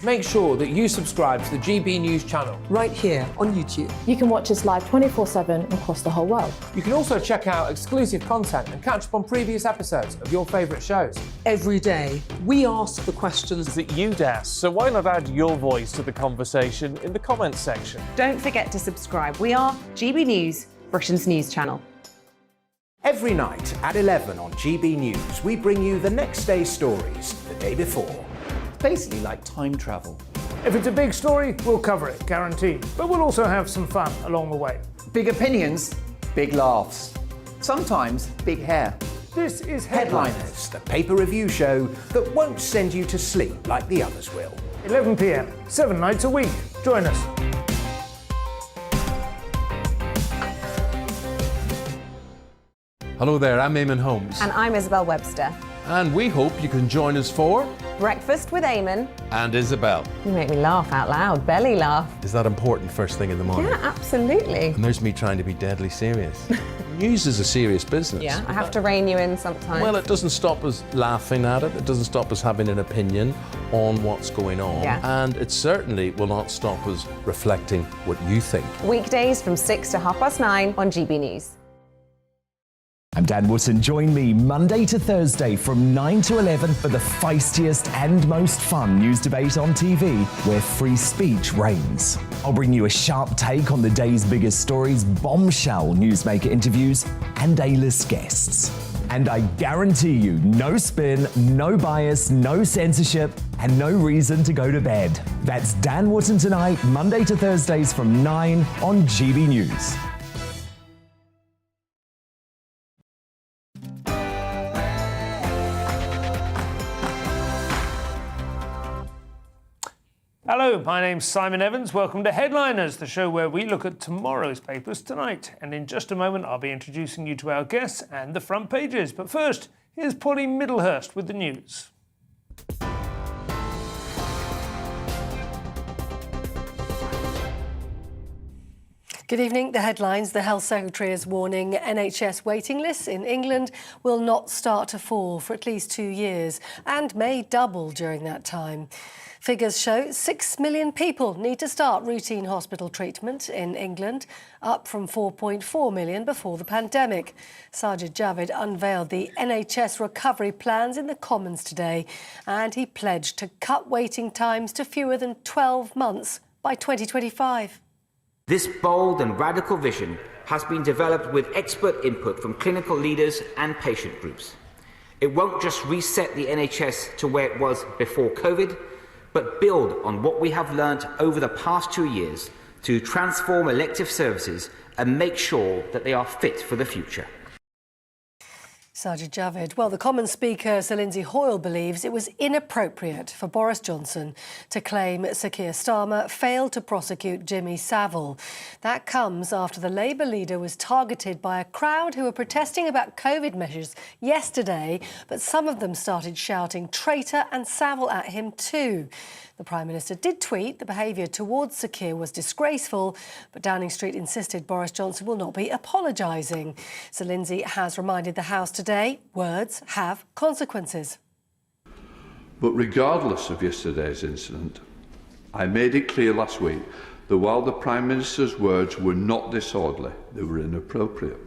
Make sure that you subscribe to the GB News channel right here on YouTube. You can watch us live 24/7 across the whole world. You can also check out exclusive content and catch up on previous episodes of your favourite shows. Every day, we ask the questions that you'd ask, so why not add your voice to the conversation in the comments section? Don't forget to subscribe. We are GB News, Britain's news channel. Every night at 11 on GB News, we bring you the next day's stories the day before. Basically like time travel. If it's a big story, we'll cover it, guaranteed. But we'll also have some fun along the way. Big opinions, big laughs. Sometimes big hair. This is Headliners, the paper review show that won't send you to sleep like the others will. 11 p.m, 7 nights a week. Join us. Hello there, I'm Eamon Holmes. And I'm Isabel Webster. And we hope you can join us for Breakfast with Eamon. And Isabel. You make me laugh out loud, belly laugh. Is that important first thing in the morning? Yeah, absolutely. And there's me trying to be deadly serious. News is a serious business. Yeah, I have to rein you in sometimes. Well, it doesn't stop us laughing at it. It doesn't stop us having an opinion on what's going on. Yeah. And it certainly will not stop us reflecting what you think. Weekdays from 6 to 9:30 on GB News. I'm Dan Wootton. Join me Monday to Thursday from 9 to 11 for the feistiest and most fun news debate on TV, where free speech reigns. I'll bring you a sharp take on the day's biggest stories, bombshell newsmaker interviews, and A-list guests. And I guarantee you, no spin, no bias, no censorship, and no reason to go to bed. That's Dan Wootton tonight, Monday to Thursdays from 9 on GB News. Hello, my name's Simon Evans. Welcome to Headliners, the show where we look at tomorrow's papers tonight. And in just a moment, I'll be introducing you to our guests and the front pages. But first, here's Polly Middlehurst with the news. Good evening. The headlines. The Health Secretary is warning NHS waiting lists in England will not start to fall for at least 2 years and may double during that time. Figures show 6 million people need to start routine hospital treatment in England, up from 4.4 million before the pandemic. Sajid Javid unveiled the NHS Recovery Plans in the Commons today, and he pledged to cut waiting times to fewer than 12 months by 2025. This bold and radical vision has been developed with expert input from clinical leaders and patient groups. It won't just reset the NHS to where it was before COVID, but build on what we have learnt over the past 2 years to transform elective services and make sure that they are fit for the future. Sajid Javid. Well, the Commons Speaker, Sir Lindsay Hoyle, believes it was inappropriate for Boris Johnson to claim Sir Keir Starmer failed to prosecute Jimmy Savile. That comes after the Labour leader was targeted by a crowd who were protesting about COVID measures yesterday, but some of them started shouting traitor and Savile at him too. The Prime Minister did tweet the behaviour towards Sir Keir was disgraceful, but Downing Street insisted Boris Johnson will not be apologising. Sir Lindsay has reminded the House today words have consequences. But regardless of yesterday's incident, I made it clear last week that while the Prime Minister's words were not disorderly, they were inappropriate.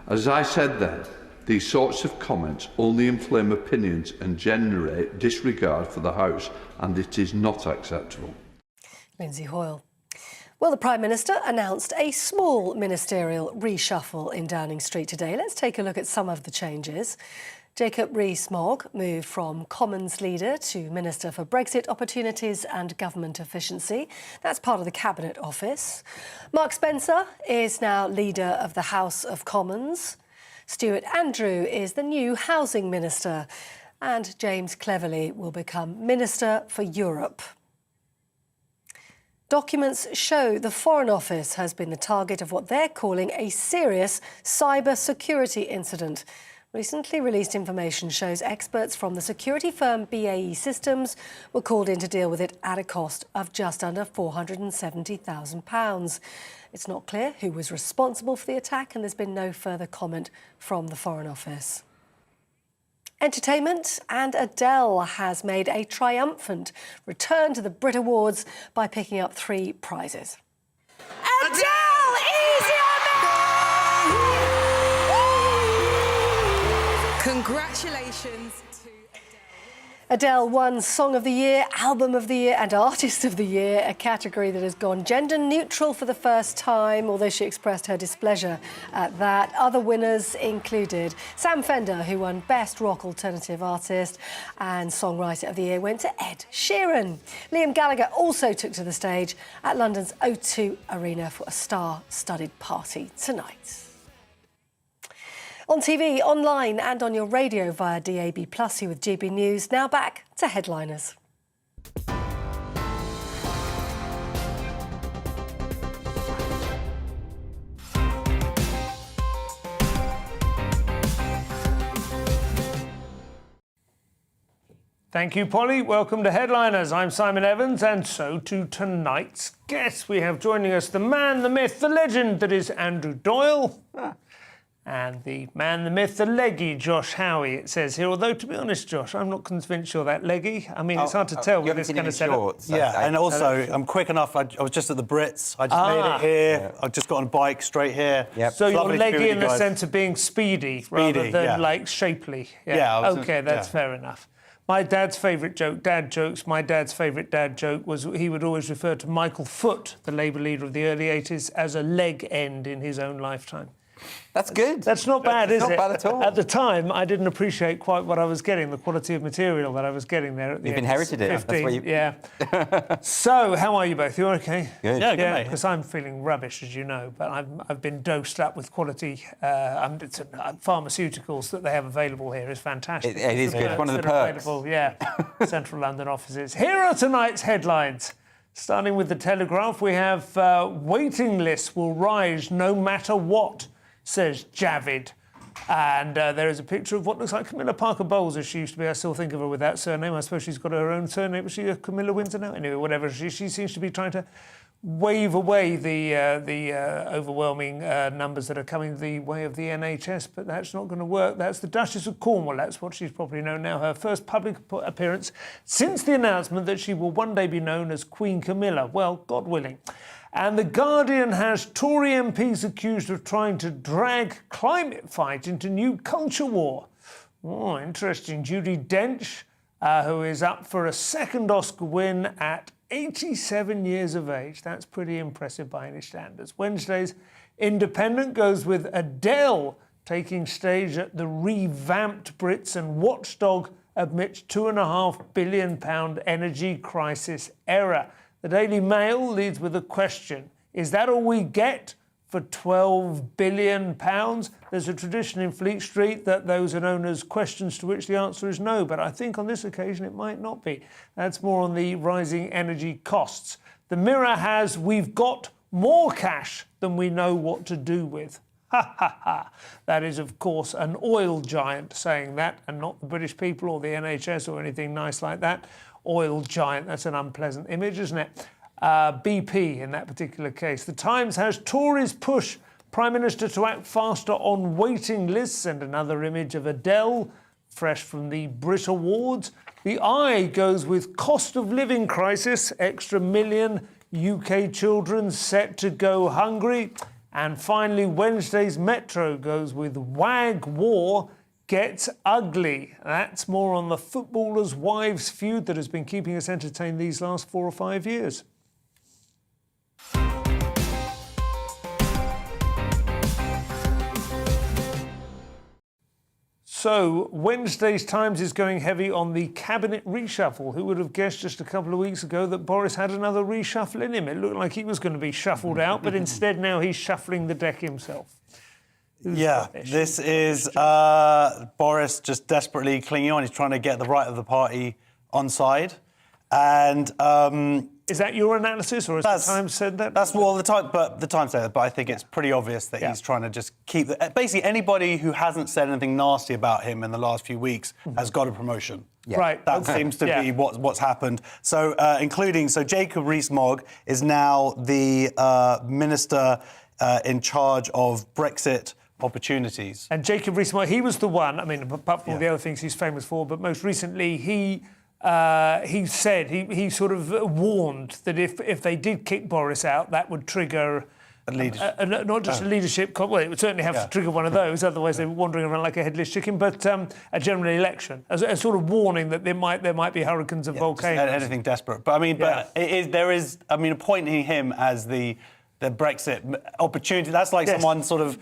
As I said then, these sorts of comments only inflame opinions and generate disregard for the House, and it is not acceptable. Lindsay Hoyle. Well, the Prime Minister announced a small ministerial reshuffle in Downing Street today. Let's take a look at some of the changes. Jacob Rees-Mogg moved from Commons leader to Minister for Brexit Opportunities and Government Efficiency. That's part of the Cabinet Office. Mark Spencer is now leader of the House of Commons. Stuart Andrew is the new Housing Minister, and James Cleverly will become Minister for Europe. Documents show the Foreign Office has been the target of what they're calling a serious cyber-security incident. Recently released information shows experts from the security firm BAE Systems were called in to deal with it at a cost of just under £470,000. It's not clear who was responsible for the attack, and there's been no further comment from the Foreign Office. Entertainment, and Adele has made a triumphant return to the Brit Awards by picking up 3 prizes. Adele, easy on me! Congratulations to Adele won Song of the Year, Album of the Year and Artist of the Year, a category that has gone gender neutral for the first time, although she expressed her displeasure at that. Other winners included Sam Fender, who won Best Rock Alternative Artist, and Songwriter of the Year went to Ed Sheeran. Liam Gallagher also took to the stage at London's O2 Arena for a star-studded party tonight. On TV, online and on your radio via DAB+, you with GB News. Now back to headliners. Thank you, Polly. Welcome to Headliners. I'm Simon Evans, and so to tonight's guest. We have joining us the man, the myth, the legend that is Andrew Doyle. And the man, the myth, the leggy Josh Howie, it says here. Although, to be honest, Josh, I'm not convinced you're that leggy. I mean, it's hard to tell with this kind of setup. Yeah, and also, I'm quick enough. I was just at the Brits. I just made it here. Yeah. I just got on a bike straight here. Yep. So you're leggy in the sense of being speedy rather than, like, shapely. Yeah, OK, that's fair enough. My dad's favourite joke, dad jokes, my dad's favourite dad joke was he would always refer to Michael Foot, the Labour leader of the early 80s, as a leg end in his own lifetime. That's good. That's not bad, is it? Not bad at all. At the time, I didn't appreciate quite what I was getting, the quality of material that I was getting there at the You've inherited it. 15. That's what you... Yeah. So, how are you both? You OK? Good. Yeah, good, mate. Because I'm feeling rubbish, as you know, but I've been dosed up with quality pharmaceuticals that they have available here is fantastic. It is good. It's one of the perks. Central London offices. Here are tonight's headlines. Starting with the Telegraph, we have waiting lists will rise no matter what, says Javid. And there is a picture of what looks like Camilla Parker Bowles, as she used to be. I still think of her with that surname. I suppose she's got her own surname. Was she a Camilla Windsor now? Anyway, whatever. She seems to be trying to wave away the overwhelming numbers that are coming the way of the NHS, but that's not going to work. That's the Duchess of Cornwall. That's what she's probably known now. Her first public appearance since the announcement that she will one day be known as Queen Camilla. Well, God willing. And The Guardian has Tory MPs accused of trying to drag climate fight into new culture war. Oh, interesting. Judi Dench, who is up for a second Oscar win at 87 years of age. That's pretty impressive by any standards. Wednesday's Independent goes with Adele taking stage at the Revamped Brits, and Watchdog admits £2.5 billion energy crisis error. The Daily Mail leads with a question. Is that all we get for £12 billion? There's a tradition in Fleet Street that those are known as questions to which the answer is no, but I think on this occasion it might not be. That's more on the rising energy costs. The Mirror has, we've got more cash than we know what to do with. Ha ha ha. That is, of course, an oil giant saying that, and not the British people or the NHS or anything nice like that. Oil giant, that's an unpleasant image, isn't it? BP in that particular case. The Times has Tories push Prime Minister to act faster on waiting lists, and another image of Adele, fresh from the Brit Awards. The Eye goes with cost of living crisis, extra million UK children set to go hungry. And finally, Wednesday's Metro goes with WAG war gets ugly. That's more on the footballers' wives feud that has been keeping us entertained these last 4 or 5 years. So, Wednesday's Times is going heavy on the cabinet reshuffle. Who would have guessed just a couple of weeks ago that Boris had another reshuffle in him? It looked like he was going to be shuffled out, but instead now he's shuffling the deck himself. Yeah, this is Boris just desperately clinging on. He's trying to get the right of the party on side. And is that your analysis, or has the Times said that? That's well, the Times said that, but I think it's pretty obvious that he's trying to just keep basically anybody who hasn't said anything nasty about him in the last few weeks has got a promotion. Yeah. Right. That seems to be what's happened. So, so Jacob Rees-Mogg is now the minister in charge of Brexit, opportunities. And Jacob Rees-Mogg, he was the one, I mean, apart from all the other things he's famous for, but most recently he said, he sort of warned that if they did kick Boris out, that would trigger not just a leadership, well, it would certainly have to trigger one of those, otherwise they're wandering around like a headless chicken, but a general election, as a sort of warning that there might be hurricanes and volcanoes. Anything desperate. But I mean, there is, appointing him as the Brexit opportunity, that's like someone sort of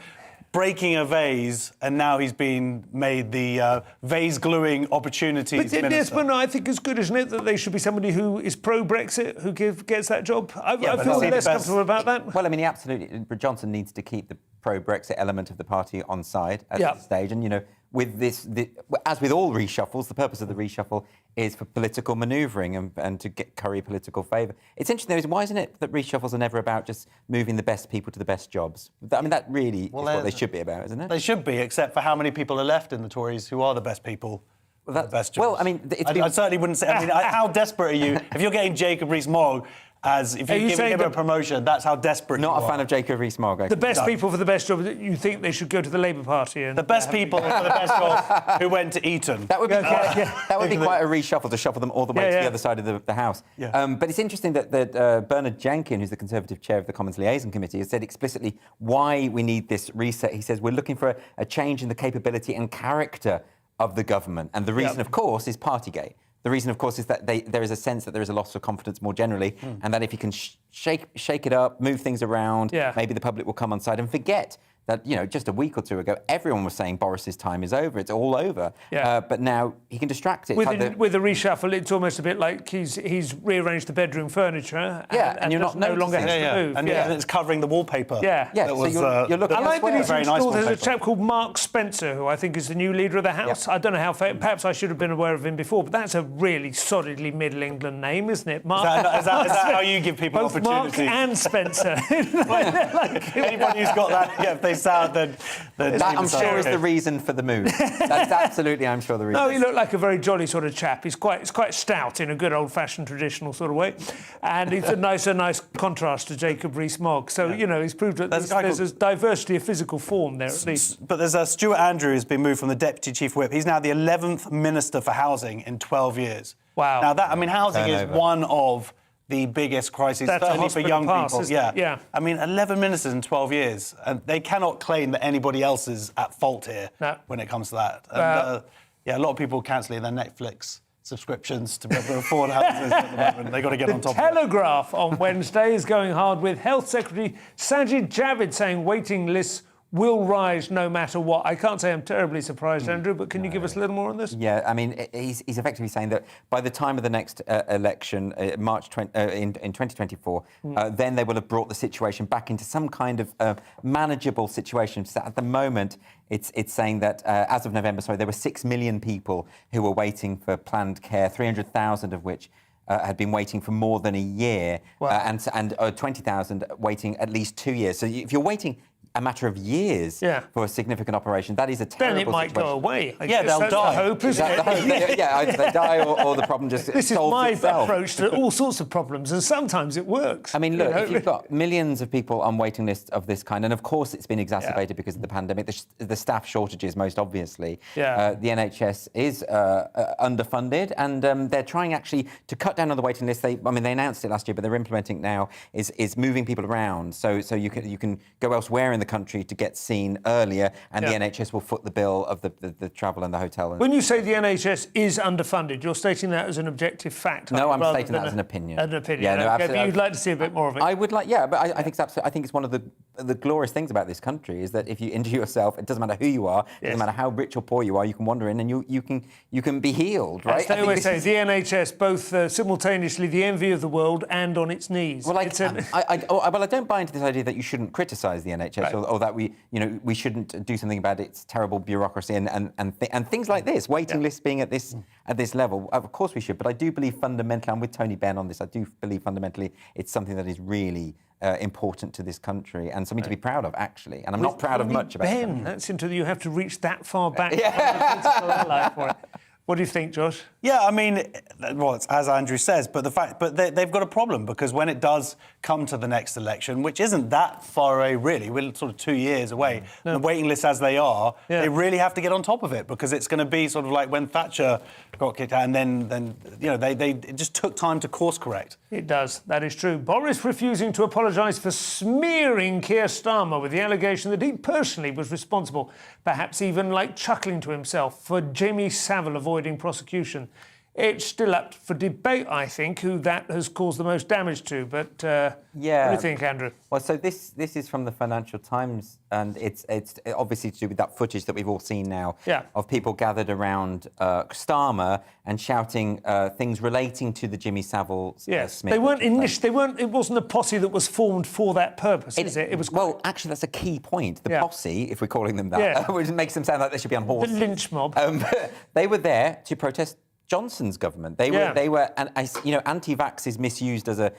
breaking a vase, and now he's been made the vase gluing opportunities minister. Yes, but no, I think it's good, isn't it, that they should be somebody who is pro-Brexit, who gets that job? I feel less comfortable about that. Well, I mean, absolutely. Johnson needs to keep the pro-Brexit element of the party on side at this stage. And, you know, with this, as with all reshuffles, the purpose of the reshuffle is for political manoeuvring and to curry political favour. It's interesting, though, why isn't it that reshuffles are never about just moving the best people to the best jobs? I mean, that really is what they should be about, isn't it? They should be, except for how many people are left in the Tories who are the best people. The best jobs. Well, I mean, I certainly wouldn't say. I mean, how desperate are you if you're getting Jacob Rees-Mogg? If you're giving him a promotion, that's how desperate you are. Not a fan of Jacob Rees-Mogg. The best people for the best job, you think they should go to the Labour Party? And the best people for the best job who went to Eton. That would be quite a reshuffle to shuffle them all the way to the other side of the House. Yeah. But it's interesting that Bernard Jenkin, who's the Conservative chair of the Commons Liaison Committee, has said explicitly why we need this reset. He says we're looking for a change in the capability and character of the government. And the reason, of course, is Partygate. The reason, of course, is that there is a sense that there is a loss of confidence more generally, and that if you can shake it up, move things around, maybe the public will come on side and forget that, you know, just a week or two ago, everyone was saying Boris's time is over, it's all over. But now he can distract it. With a reshuffle, it's almost a bit like he's rearranged the bedroom furniture and you're not no longer has to move. And it's covering the wallpaper. So you're looking I like that he's installed. There's a wallpaper. chap called Mark Spencer, who I think is the new leader of the House. I don't know how, perhaps I should have been aware of him before, but that's a really solidly Middle England name, isn't it? Mark. Is that how you give people both opportunity? Mark and Spencer. Anybody who's got that, if they sound, then that, I'm sure, is the reason for the move. That's absolutely, I'm sure, the reason. No, he looked like a very jolly sort of chap. He's quite stout in a good old-fashioned traditional sort of way, and he's a nice contrast to Jacob Rees-Mogg. So you know, he's proved that there's a diversity of physical form there at least. But there's Stuart Andrew who's been moved from the Deputy Chief Whip. He's now the 11th Minister for Housing in 12 years. Wow. Now housing is one of the biggest crises, certainly for young people. Yeah. I mean, 11 ministers in 12 years, and they cannot claim that anybody else is at fault here when it comes to that. And, a lot of people cancelling their Netflix subscriptions to be able to afford houses at the moment. They've got to get on top of it. The Telegraph on Wednesday is going hard with Health Secretary Sajid Javid saying waiting lists will rise no matter what. I can't say I'm terribly surprised, Andrew, but can you give us a little more on this? Yeah, I mean, he's effectively saying that by the time of the next election, in 2024, then they will have brought the situation back into some kind of manageable situation. So at the moment, it's saying that as of November, there were 6 million people who were waiting for planned care, 300,000 of which had been waiting for more than a year, and 20,000 waiting at least 2 years. So if you're waiting a matter of years for a significant operation, that is a terrible situation. Then it might situation. go away. They'll die. That's the hope, isn't it? Either they die or the problem just this solves is my approach to all sorts of problems, and sometimes it works. I mean, look, if you've got millions of people on waiting lists of this kind, and of course it's been exacerbated because of the pandemic, the staff shortages, most obviously. The NHS is underfunded, and they're trying actually to cut down on the waiting list. They announced it last year, but they're implementing it now. Is moving people around, so you can go elsewhere in the country to get seen earlier, and the NHS will foot the bill of the travel and the hotel. When you say the NHS is underfunded, you're stating that as an objective fact. No, I'm stating that as an opinion. An opinion. Yeah, no, okay, but you'd like to see a bit more of it. I would like, but I think it's absolutely. I think it's one of the glorious things about this country is that if you injure yourself, it doesn't matter who you are, it doesn't matter how rich or poor you are, you can wander in and you can be healed, right? As they always say, the NHS both simultaneously the envy of the world and on its knees. Well, I don't buy into this idea that you shouldn't criticise the NHS or that we shouldn't do something about its terrible bureaucracy and things like this, waiting lists being at this level. Of course we should, but I do believe fundamentally, I'm with Tony Benn on this, I do believe fundamentally it's something that is really important to this country and something to be proud of, actually. And I'm not proud of much about it. That's into you have to reach that far back. For it. What do you think, Josh? Yeah, I mean, well, it's as Andrew says, but they've got a problem because when it does come to the next election, which isn't that far away really, we're sort of 2 years away, the waiting list as they are, they really have to get on top of it because it's going to be sort of like when Thatcher got kicked out and then you know, it just took time to course correct. It does, that is true. Boris refusing to apologise for smearing Keir Starmer with the allegation that he personally was responsible, perhaps even like chuckling to himself, for Jimmy Savile avoiding prosecution. It's still up for debate, I think, who that has caused the most damage to. But what do you think, Andrew? Well, so this is from the Financial Times, and it's obviously to do with that footage that we've all seen now of people gathered around Starmer and shouting things relating to the Jimmy Savile Smith. They weren't It wasn't a posse that was formed for that purpose, is it? It was. Well, actually, that's a key point. The posse, if we're calling them that, which makes them sound like they should be on horses. The lynch mob. They were there to protest Johnson's government. They were, and you know, anti-vax is misused as a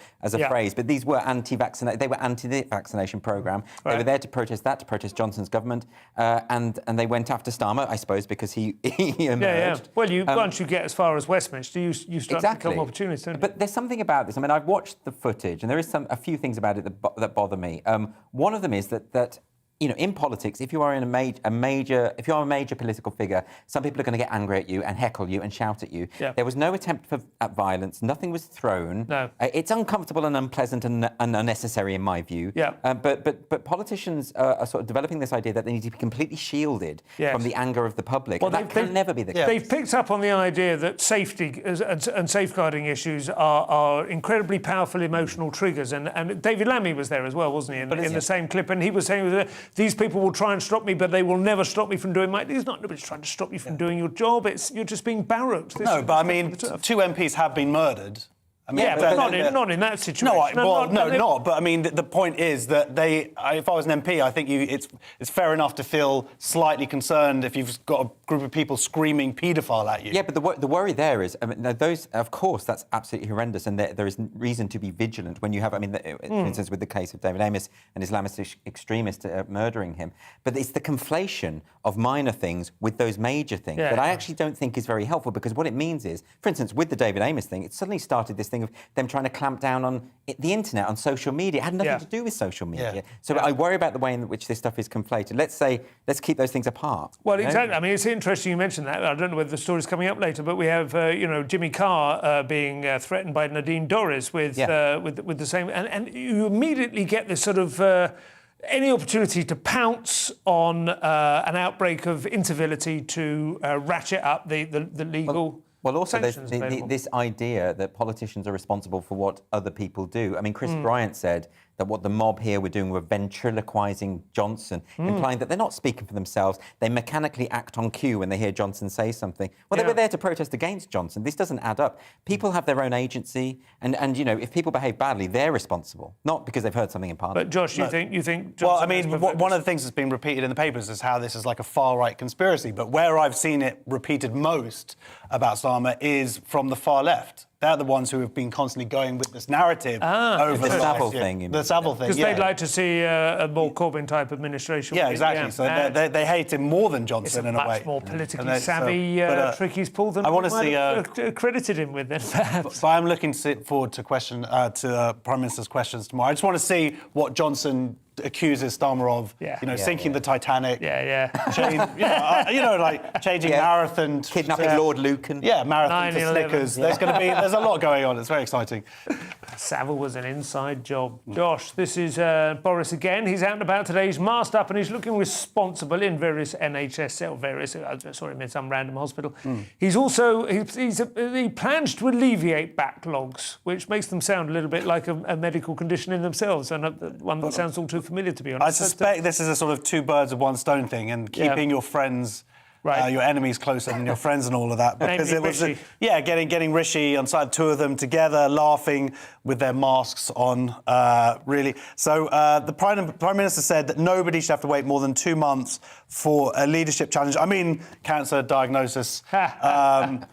phrase, but these were anti-vaccination. They were anti-vaccination program. Right. They were there to protest Johnson's government, and they went after Starmer, I suppose, because he emerged. Well, once you get as far as Westminster, you start to become opportunist, don't you? But there's something about this. I mean, I've watched the footage, and there is a few things about it that bother me. One of them is that. You know, in politics, if you are a major political figure, some people are going to get angry at you and heckle you and shout at you. Yeah. There was no attempt at violence. Nothing was thrown. No. It's uncomfortable and unpleasant and unnecessary, in my view. Yeah. But politicians are sort of developing this idea that they need to be completely shielded from the anger of the public. Well, that can never be the case. They've picked up on the idea that safety and safeguarding issues are incredibly powerful emotional triggers. And David Lammy was there as well, wasn't he, in the same clip? And he was saying these people will try and stop me, but they will never stop me from doing my... Nobody's trying to stop you from doing your job. You're just being barracked. No, but I mean, 2 MPs have been murdered. I mean, but not in that situation. Not. But I mean, the point is that if I was an MP, I think it's fair enough to feel slightly concerned if you've got a group of people screaming paedophile at you. Yeah, but the worry there is, I mean, those, of course, that's absolutely horrendous, and there is reason to be vigilant when you have, I mean, for instance, with the case of David Amess and Islamist extremists murdering him. But it's the conflation of minor things with those major things that I actually don't think is very helpful, because what it means is, for instance, with the David Amess thing, it suddenly started this thing of them trying to clamp down on the internet, on social media. It had nothing to do with social media. Yeah. So I worry about the way in which this stuff is conflated. Let's keep those things apart. Well, exactly. I mean, it's interesting you mentioned that. I don't know whether the story's coming up later, but we have, Jimmy Carr being threatened by Nadine Dorries with the same... And you immediately get this sort of... any opportunity to pounce on an outbreak of incivility to ratchet up the legal... Well, also, there's this idea that politicians are responsible for what other people do. I mean, Chris Bryant said that what the mob here were doing were ventriloquising Johnson, implying that they're not speaking for themselves. They mechanically act on cue when they hear Johnson say something. Well, they were there to protest against Johnson. This doesn't add up. People have their own agency, and you know, if people behave badly, they're responsible, not because they've heard something in Parliament. But Josh, you think Johnson... Well, I mean, one of the things that's been repeated in the papers is how this is like a far-right conspiracy, but where I've seen it repeated most about Starmer is from the far left. They're the ones who have been constantly going with this narrative over the Savile thing. The Savile thing, because they'd like to see a more Corbyn-type administration. Yeah, exactly. So they hate him more than Johnson in a way. It's a much more politically savvy trick he's pulled than I want to see credited him with, then, perhaps. But I'm looking forward to Prime Minister's questions tomorrow. I just want to see what Johnson accuses Starmer of, sinking the Titanic. Like changing marathon, kidnapping Lord Lucan. Yeah, marathon to Snickers. There's a lot going on. It's very exciting. Savile was an inside job. Josh, this is Boris again. He's out and about today. He's masked up and he's looking responsible in various NHS, in some random hospital. He's also he plans to alleviate backlogs, which makes them sound a little bit like a medical condition in themselves, and one that sounds all too familiar, to be honest. I suspect this is a sort of 2 birds of 1 stone thing, and keeping your friends, your enemies closer than your friends and all of that. Because it was, getting Rishi on side, 2 of them together, laughing with their masks on, really. So the Prime Minister said that nobody should have to wait more than 2 months for a leadership challenge. I mean, cancer diagnosis. And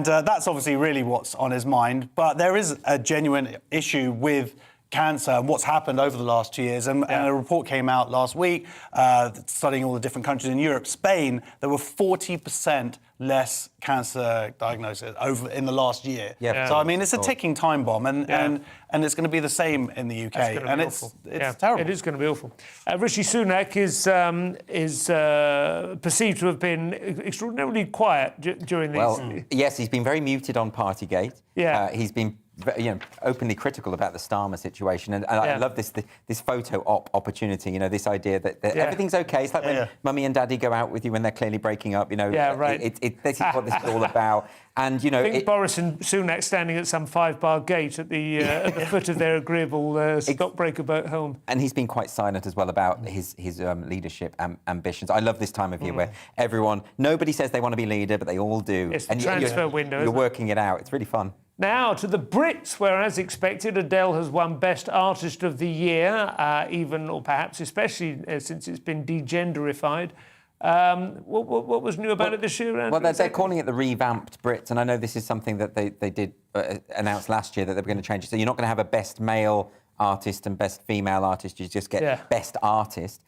that's obviously really what's on his mind. But there is a genuine issue with cancer and what's happened over the last 2 years. And a report came out last week studying all the different countries in Europe. Spain, there were 40% less cancer diagnosis over in the last year. Yeah. So I mean, it's a ticking time bomb, and it's going to be the same in the UK, and it's terrible. It is going to be awful. Rishi Sunak is perceived to have been extraordinarily quiet during these. Well, yes, he's been very muted on Partygate. Yeah. He's been openly critical about the Starmer situation, and I love this photo op opportunity. This idea that everything's okay. It's like when Mummy and Daddy go out with you when they're clearly breaking up. This is what this is all about. And I think Boris and Sunak standing at some 5-bar gate at the foot of their agreeable stockbreaker boat home. And he's been quite silent as well about his leadership ambitions. I love this time of year where nobody says they want to be leader, but they all do. It's the transfer window. You're working it out. It's really fun. Now to the Brits, where, as expected, Adele has won Best Artist of the Year, even or perhaps especially since it's been degenderified. What was new about it this year, Andrew? Well, they're calling it the Revamped Brits, and I know this is something that they did announce last year that they were going to change it. So you're not going to have a Best Male Artist and Best Female Artist. You just get Best Artist.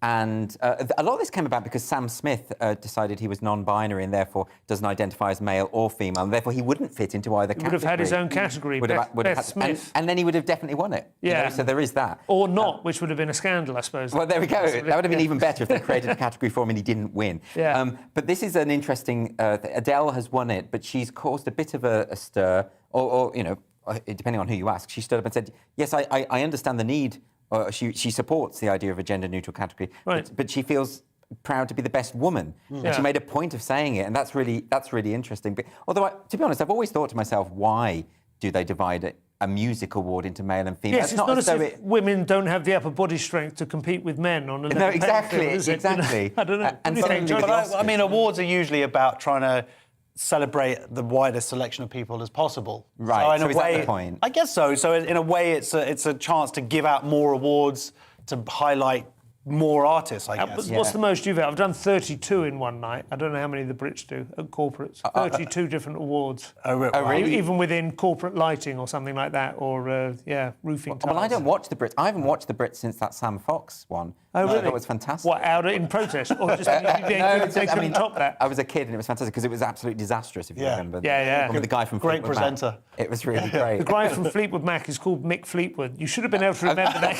And a lot of this came about because Sam Smith decided he was non-binary and therefore doesn't identify as male or female, and therefore he wouldn't fit into either category. Would have had his own category, Beth Smith. And then he would have definitely won it. Yeah. So there is that. Or not, which would have been a scandal, I suppose. Well, there we go. That would have been even better if they created a category for him and he didn't win. Yeah. But this is an interesting... Adele has won it, but she's caused a bit of a stir, or depending on who you ask. She stood up and said, yes, I understand the need. She supports the idea of a gender-neutral category, but she feels proud to be the best woman. And she made a point of saying it, and that's really interesting. But, although, to be honest, I've always thought to myself, why do they divide a music award into male and female? Yes, it's not as if women don't have the upper body strength to compete with men on a level playing field, is it? Exactly. I don't know. I mean, awards are usually about trying to celebrate the widest selection of people as possible. Right. So is that the point? I guess so. So in a way, it's a chance to give out more awards, to highlight more artists, I guess. What's the most you've had? I've done 32 in one night. I don't know how many the Brits do at corporates. 32 different awards. Oh, really? Even within corporate lighting or something like that, or roofing tiles. Well, I don't watch the Brits. I haven't watched the Brits since that Sam Fox one. Oh, really? That was fantastic. What, out in protest? Or just they couldn't top that? I was a kid and it was fantastic because it was absolutely disastrous, if you remember. Yeah. With the guy from Great Fleetwood presenter. Mac. It was really great. The guy from Fleetwood Mac is called Mick Fleetwood. You should have been able to remember that.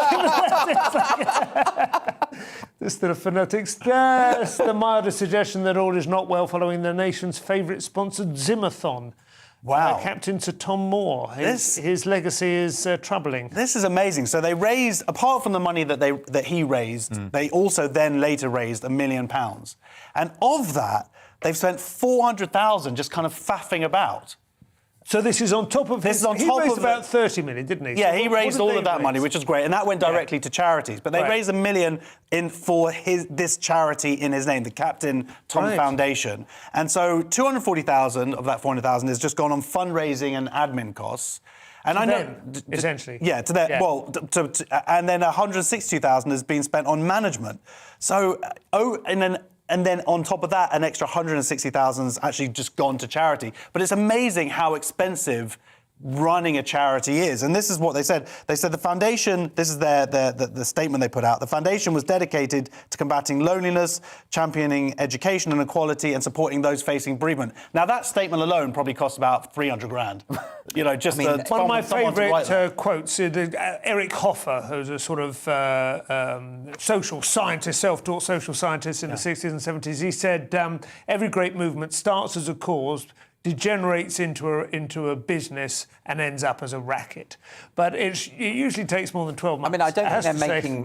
This to the fanatics. There's the milder suggestion that all is not well following the nation's favourite sponsored Zimmerthon. Wow. Captain Sir Tom Moore. His legacy is troubling. This is amazing. So they raised, apart from the money that he raised, they also then later raised £1 million. And of that, they've spent 400,000 just kind of faffing about. So this is on top of... This is on he top raised of about 30 million, didn't he? Yeah, so he raised all of that money, which was great, and that went directly to charities. But they raised $1 million for this charity in his name, the Captain Tom Foundation. And so 240,000 of that 400,000 has just gone on fundraising and admin costs. And I know, essentially. Yeah, to that. Yeah. Well, and then 162,000 has been spent on management. So, and then on top of that, an extra 160,000 has actually just gone to charity. But it's amazing how expensive running a charity is. And this is what they said. They said the foundation, this is the statement they put out, the foundation was dedicated to combating loneliness, championing education and equality, and supporting those facing bereavement. Now, that statement alone probably costs about 300 grand. Just one of my favourite quotes, Eric Hoffer, who's a sort of social scientist, self-taught social scientist in the 60s and 70s, he said, every great movement starts as a cause, degenerates into a business and ends up as a racket. But it usually takes more than 12 months. I mean,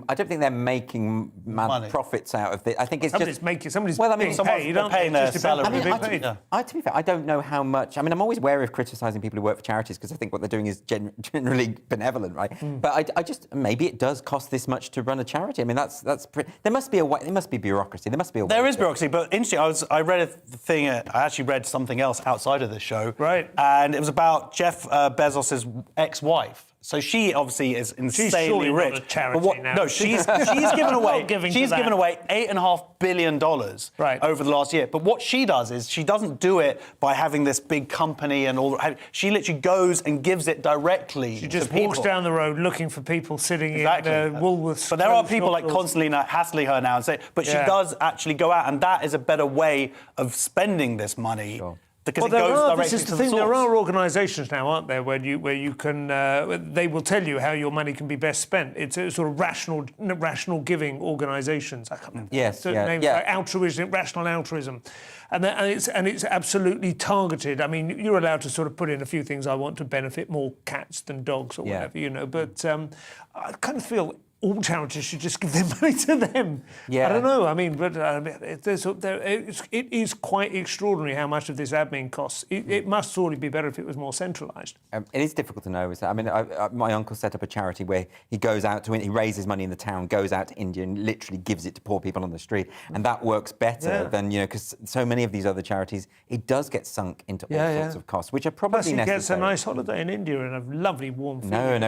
I don't think they're making mad profits out of it. I think it's somebody's being paid, aren't paying they? their salary. To be fair, I don't know how much. I mean, I'm always wary of criticising people who work for charities because I think what they're doing is generally benevolent, right? But I just maybe it does cost this much to run a charity. I mean, there must be a way. There must be bureaucracy. There must be a way. There is bureaucracy, but interesting. I read a thing. I actually read something else outside outside of the show. Right. And it was about Jeff Bezos' ex-wife. So she obviously is insanely rich. Not a charity now. No, she's given away. She's given away $8.5 billion over the last year. But what she does is she doesn't do it by having this big company and all. She literally goes and gives it directly. She just to people. walks down the road looking for people sitting in Woolworths. But there are people like constantly hassling her now and say, but she does actually go out, and that is a better way of spending this money. Sure. Because it goes directly to the source. There are organisations now, aren't there, where you can they will tell you how your money can be best spent. It's a sort of rational giving organisations. I can't remember names, like altruism, rational altruism, and it's absolutely targeted. I mean, you're allowed to sort of put in a few things. I want to benefit more cats than dogs or whatever, you know. But I kind of feel all charities should just give their money to them. I don't know. I mean, but it is quite extraordinary how much of this admin costs. It must surely be better if it was more centralised. It is difficult to know. I mean, my uncle set up a charity where he goes out he raises money in the town, goes out to India and literally gives it to poor people on the street. And that works better than, because so many of these other charities, it does get sunk into all sorts of costs, which are probably necessary. Plus he gets a nice holiday in India and a lovely warm food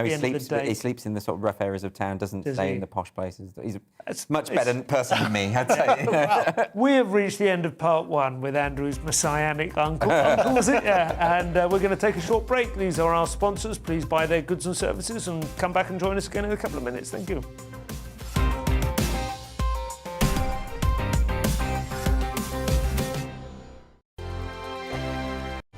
he sleeps in the sort of rough areas of town, doesn't stay in the posh places. He's a much better person than me, I'd say. Well, we have reached the end of part one with Andrew's messianic uncle. Was it? Yeah. And we're going to take a short break. These are our sponsors. Please buy their goods and services and come back and join us again in a couple of minutes. Thank you.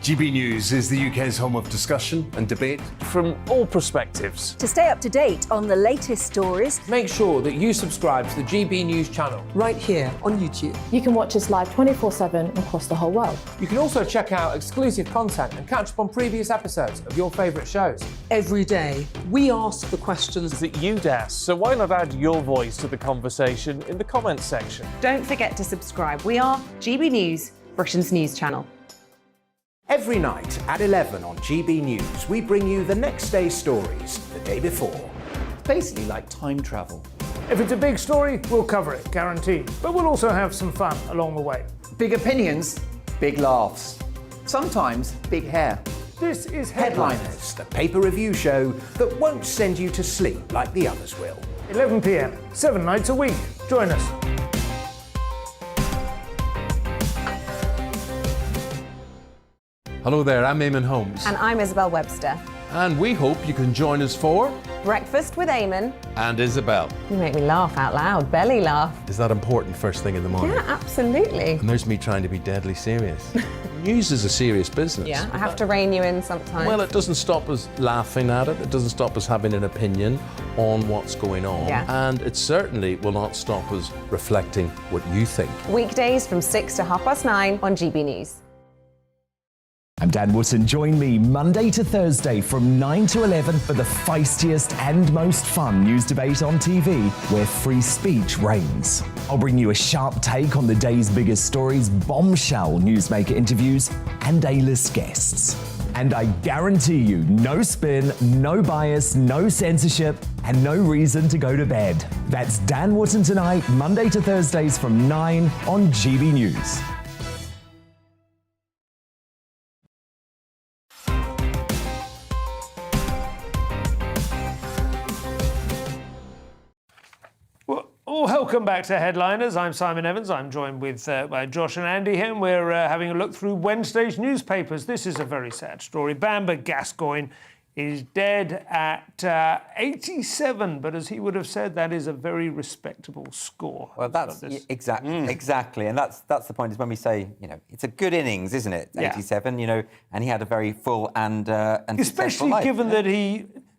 GB News is the UK's home of discussion and debate from all perspectives. To stay up to date on the latest stories, make sure that you subscribe to the GB News channel right here on YouTube. You can watch us live 24/7 across the whole world. You can also check out exclusive content and catch up on previous episodes of your favourite shows. Every day, we ask the questions that you'd ask, so why not add your voice to the conversation in the comments section? Don't forget to subscribe. We are GB News, Britain's news channel. Every night at 11 on GB News, we bring you the next day's stories the day before. It's basically like time travel. If it's a big story, we'll cover it, guaranteed. But we'll also have some fun along the way. Big opinions, big laughs. Sometimes big hair. This is Headliners, the paper review show that won't send you to sleep like the others will. 11 p.m, 7 nights a week. Join us. Hello there, I'm Eamon Holmes. And I'm Isabel Webster. And we hope you can join us for Breakfast with Eamon and Isabel. You make me laugh out loud, belly laugh. Is that important first thing in the morning? Yeah, absolutely. And there's me trying to be deadly serious. News is a serious business. Yeah, I have to rein you in sometimes. Well, it doesn't stop us laughing at it. It doesn't stop us having an opinion on what's going on. Yeah. And it certainly will not stop us reflecting what you think. Weekdays from 6 to 9:30 on GB News. I'm Dan Wootton. Join me Monday to Thursday from 9 to 11 for the feistiest and most fun news debate on TV, where free speech reigns. I'll bring you a sharp take on the day's biggest stories, bombshell newsmaker interviews, and A-list guests. And I guarantee you, no spin, no bias, no censorship, and no reason to go to bed. That's Dan Wootton Tonight, Monday to Thursdays from 9 on GB News. Welcome back to Headliners. I'm Simon Evans. I'm joined with by Josh and Andy here, and we're having a look through Wednesday's newspapers. This is a very sad story. Bamber Gascoigne is dead at 87, but as he would have said, that is a very respectable score. Well, that's exactly, and that's the point. Is when we say, it's a good innings, isn't it? 87, and he had a very full and especially life, given that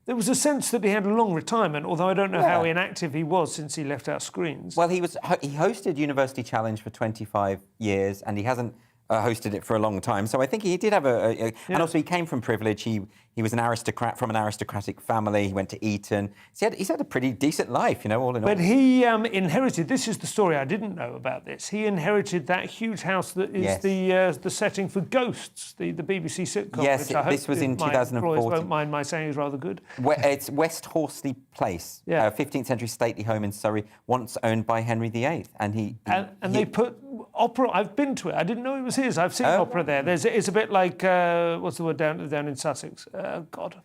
there was a sense that he had a long retirement, although I don't know how inactive he was since he left our screens. Well, he hosted University Challenge for 25 years, and he hasn't hosted it for a long time. So I think he did have and also he came from privilege. He was an aristocrat from an aristocratic family. He went to Eton. So he's had a pretty decent life, all in all. But he inherited, this is the story I didn't know about this, he inherited that huge house that is the setting for Ghosts, the BBC sitcom. Yes, which I hope this was in 2014. Won't mind my saying is rather good. It's West Horsley Place, 15th century stately home in Surrey, once owned by Henry VIII. And they put opera. I've been to it. I didn't know it was his. I've seen opera there. It's a bit like what's the word down in Sussex? God,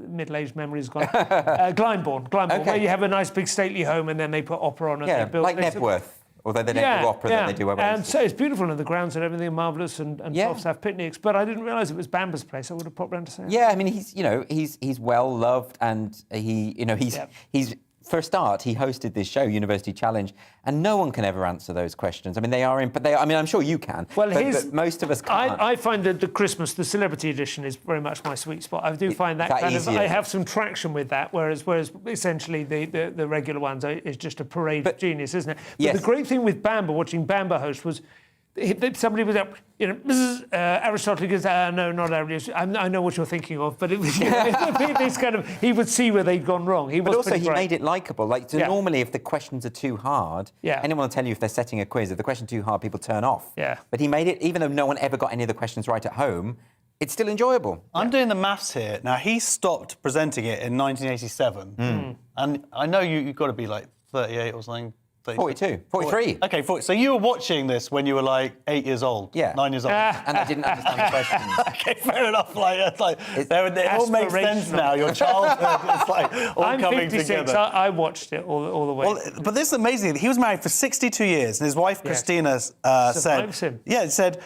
middle-aged memory's gone. Glyndebourne, where you have a nice big stately home and then they put opera on it. Yeah, like Nebworth. Although they don't do opera, then they do Oasis. And so it's beautiful, and the grounds and everything are marvellous, and tops have picnics. But I didn't realise it was Bamba's place. I would have popped round to say. Yeah, I mean, he's well loved, and he's for a start, he hosted this show, University Challenge, and no one can ever answer those questions. I mean, I'm sure you can. Well, but most of us can't. I find that the Christmas, the celebrity edition, is very much my sweet spot. I do find that kind of. I have some traction with that, whereas essentially the regular ones is just a parade of genius, isn't it? But the great thing with Bamba, watching Bamba host, was. Somebody was up, Aristotle goes, no, not Aristotle. I know what you're thinking of, but it was this kind of. He would see where they'd gone wrong. He made it likeable. Normally, if the questions are too hard, anyone will tell you if they're setting a quiz. If the question's too hard, people turn off. Yeah. But he made it, even though no one ever got any of the questions right at home, it's still enjoyable. I'm doing the maths here. Now, he stopped presenting it in 1987. And I know you've got to be like 38 or something. 42, 43. Okay, 40. So you were watching this when you were like 8 years old? Yeah. 9 years old? And I didn't understand the questions. Okay, fair enough. It all makes sense now. Your childhood is all I'm coming 56, together. I watched it all the way. Well, but this is amazing. He was married for 62 years, and his wife, Christina, said,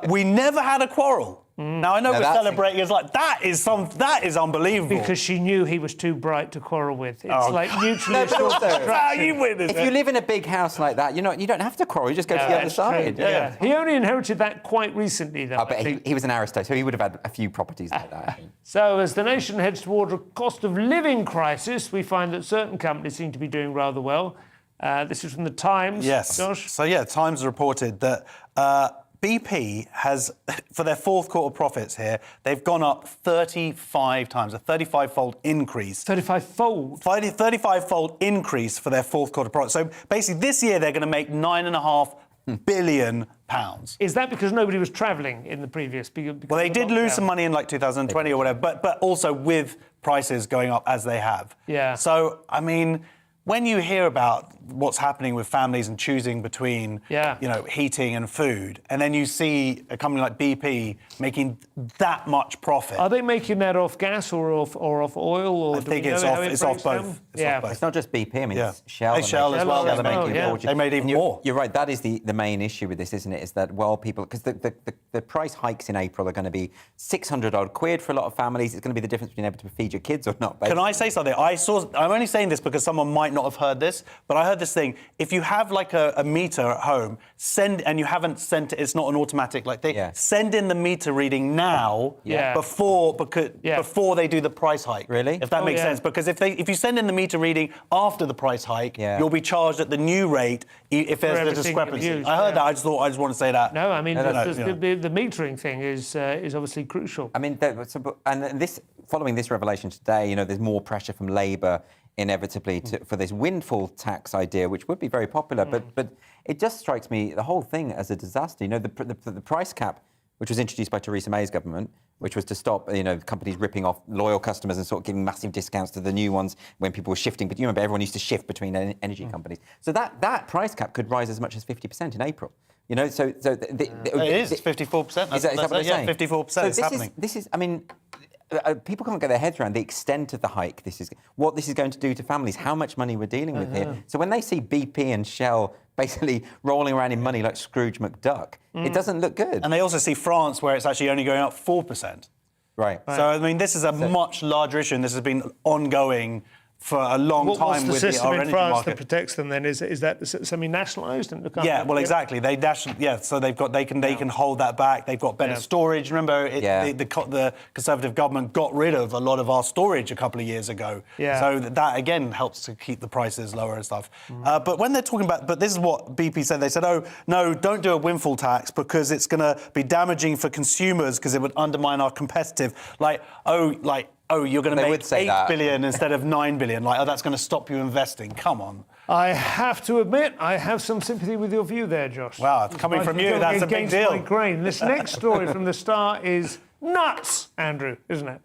we never had a quarrel. Now, I know we're celebrating as that is unbelievable. Because she knew he was too bright to quarrel with. It's like mutually assured distraction. You win this. If you live in a big house like that, you don't have to quarrel. You just go to the other side. Yeah. He only inherited that quite recently, though. But he was an aristocrat, so he would have had a few properties like that, I think. So, as the nation heads towards a cost of living crisis, we find that certain companies seem to be doing rather well. This is from the Times. Yes. Josh? So, Times reported that BP has, for their fourth quarter profits here, they've gone up 35 times, a 35-fold increase. 35-fold? 35-fold increase for their fourth quarter profits. So basically, this year they're going to make £9.5 billion. Is that because nobody was travelling in the previous? Well, they did lose some money in 2020 or whatever, but also with prices going up as they have. Yeah. So, I mean, when you hear about what's happening with families and choosing between, heating and food, and then you see a company like BP making that much profit. Are they making that off gas or off oil? Or I think it's off both. It's not just BP. I mean, it's Shell. Shell as well. They made even more. You're right. That is the main issue with this, isn't it? Is that because the price hikes in April are going to be 600 odd quid for a lot of families. It's going to be the difference between able to feed your kids or not. Basically. Can I say something? I'm only saying this because someone might not have heard this, but I heard this thing. If you have like a meter at home, and you haven't sent it, it's not an automatic thing. Yeah. Send in the meter reading now before they do the price hike. Really? If that makes sense. Because if you send in the meter reading after the price hike, you'll be charged at the new rate if there's a discrepancy. I heard that. I just want to say that. No, I mean the metering thing is obviously crucial. I mean, following this revelation today, there's more pressure from Labour inevitably for this windfall tax idea, which would be very popular, but it just strikes me the whole thing as a disaster. The price cap, which was introduced by Theresa May's government, which was to stop companies ripping off loyal customers and sort of giving massive discounts to the new ones when people were shifting. But you remember everyone used to shift between energy companies. So that price cap could rise as much as 50% in April. It is 54%. Is that what they're saying? 54% is happening. People can't get their heads around the extent of the hike. What this is going to do to families, how much money we're dealing with here. So when they see BP and Shell basically rolling around in money like Scrooge McDuck, it doesn't look good. And they also see France, where it's actually only going up 4%. Right. So, I mean, this is a much larger issue, and this has been ongoing for a long time with the system our in energy France market. that protects them then? Is that semi-nationalised? Exactly. So they can hold that back. They've got better storage. Remember, the Conservative government got rid of a lot of our storage a couple of years ago. Yeah. So that again helps to keep the prices lower and stuff. But when they're talking about, this is what BP said. They said, "Oh no, don't do a windfall tax because it's going to be damaging for consumers because it would undermine our competitive." You're going to make 8 billion instead of 9 billion. That's going to stop you investing. Come on. I have to admit, I have some sympathy with your view there, Josh. Wow, coming from you, that's a big deal. My grain. This next story from the Star is nuts, Andrew, isn't it?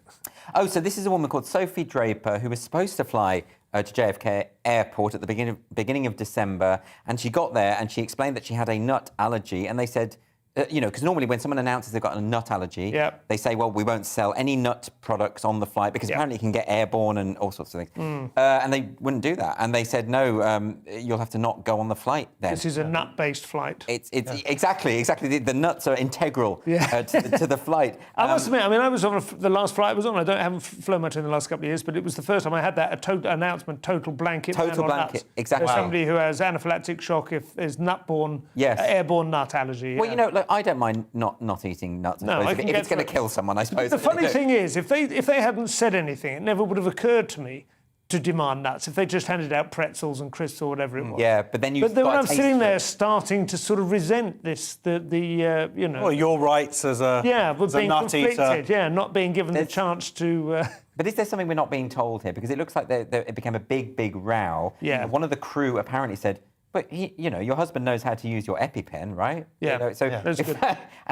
Oh, so this is a woman called Sophie Draper who was supposed to fly to JFK Airport at the beginning of December, and she got there and she explained that she had a nut allergy, and they said, because normally when someone announces they've got a nut allergy, they say, well, we won't sell any nut products on the flight because apparently you can get airborne and all sorts of things. And they wouldn't do that. And they said, no, you'll have to not go on the flight then. This is a nut-based flight. It's exactly. The nuts are integral to the flight. I must admit, I was on the last flight I was on. I haven't flown much in the last couple of years, but it was the first time I had that announcement, total blanket. Total blanket, nuts. exactly. There's somebody who has anaphylactic shock if there's airborne nut allergy. Well, look, I don't mind not eating nuts. No, if it's going to kill someone, I suppose. The funny thing is, if they hadn't said anything, it never would have occurred to me to demand nuts. If they just handed out pretzels and crisps or whatever it was. Yeah, but then when I'm sitting there starting to sort of resent this, Well, your rights as a being nut conflicted. eater. Yeah, not being given the chance to. But is there something we're not being told here? Because it looks like it became a big row. Yeah. One of the crew apparently said, but your husband knows how to use your EpiPen, right? Yeah, that's good.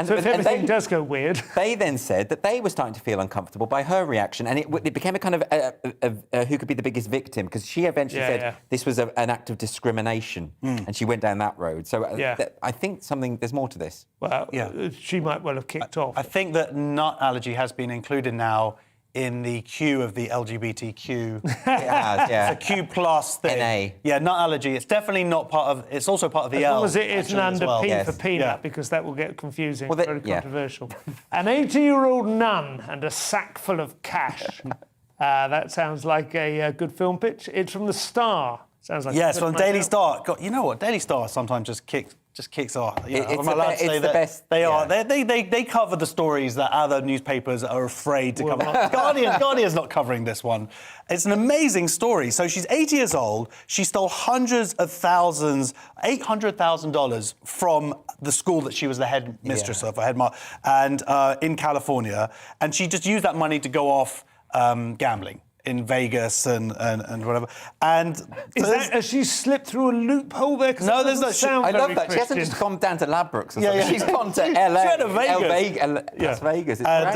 So if everything does go weird. They then said that they were starting to feel uncomfortable by her reaction, and it became a kind of who could be the biggest victim, because she eventually said this was an act of discrimination, and she went down that road. So I think there's more to this. Well, she might well have kicked off. I think that nut allergy has been included now in the queue of the LGBTQ. It has, yeah. It's a Q plus thing. NA. Yeah, nut allergy. It's definitely not part of. It's also part of the as L. long as it isn't under P for peanut, Yeah. because that will get confusing. Well, very controversial. An 80-year-old nun and a sack full of cash. That sounds like a good film pitch. It's from the Star. Sounds like yes, from Daily Star. God, you know what? Daily Star sometimes just kicks off. It's the best. They are. They cover the stories that other newspapers are afraid to cover. Guardian's not covering this one. It's an amazing story. So she's 80 years old. She stole hundreds of thousands, $800,000 from the school that she was the headmistress of, or headmaster, and in California. And she just used that money to go off gambling in Vegas and whatever. And has she slipped through a loophole there? No, there's no. I love that. She hasn't just gone down to Ladbrokes or something. She's gone to LA. She went to Vegas. Las Vegas. And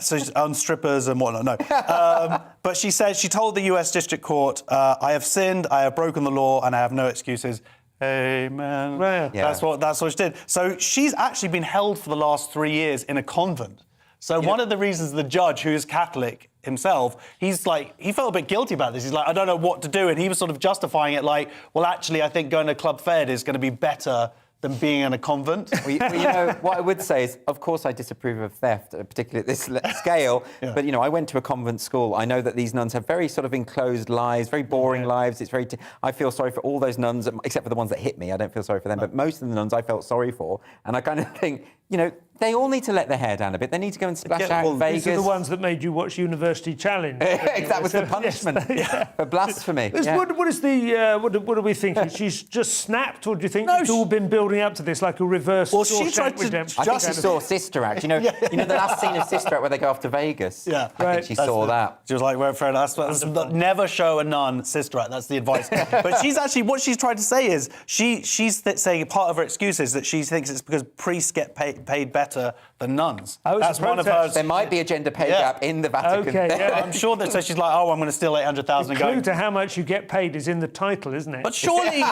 so she's on strippers and whatnot. No. But she said, she told the US District Court, I have sinned, I have broken the law, and I have no excuses. Amen. Yeah. That's what she did. So she's actually been held for the last 3 years in a convent. So one of the reasons the judge, who is Catholic himself, he felt a bit guilty about this. He's like, I don't know what to do. And he was sort of justifying it like, well, actually, I think going to Club Fed is going to be better than being in a convent. Well, what I would say is, of course, I disapprove of theft, particularly at this scale. But, I went to a convent school. I know that these nuns have very sort of enclosed lives, very boring lives. It's very. I feel sorry for all those nuns, except for the ones that hit me. I don't feel sorry for them. But most of the nuns I felt sorry for. And I kind of think, they all need to let their hair down a bit. They need to go and splash out in Vegas. These are the ones that made you watch University Challenge. That was the punishment for blasphemy. What is the? What are we thinking? She's just snapped, or do you think it's all been building up to this like a reverse? Well, she tried to. I think she saw Sister Act. You know the last scene of Sister Act where they go off to Vegas. Yeah, I think she saw that. She was like, "Well, fair enough. Never show a nun Sister Act." That's the advice. But she's actually what she's trying to say is she's saying part of her excuse is that she thinks it's because priests get paid better than nuns. That's one of hers. There might be a gender pay gap in the Vatican. Okay, yeah. I'm sure that. So she's like, "Oh, I'm going to steal 800,000." The clue to how much you get paid is in the title, isn't it? But surely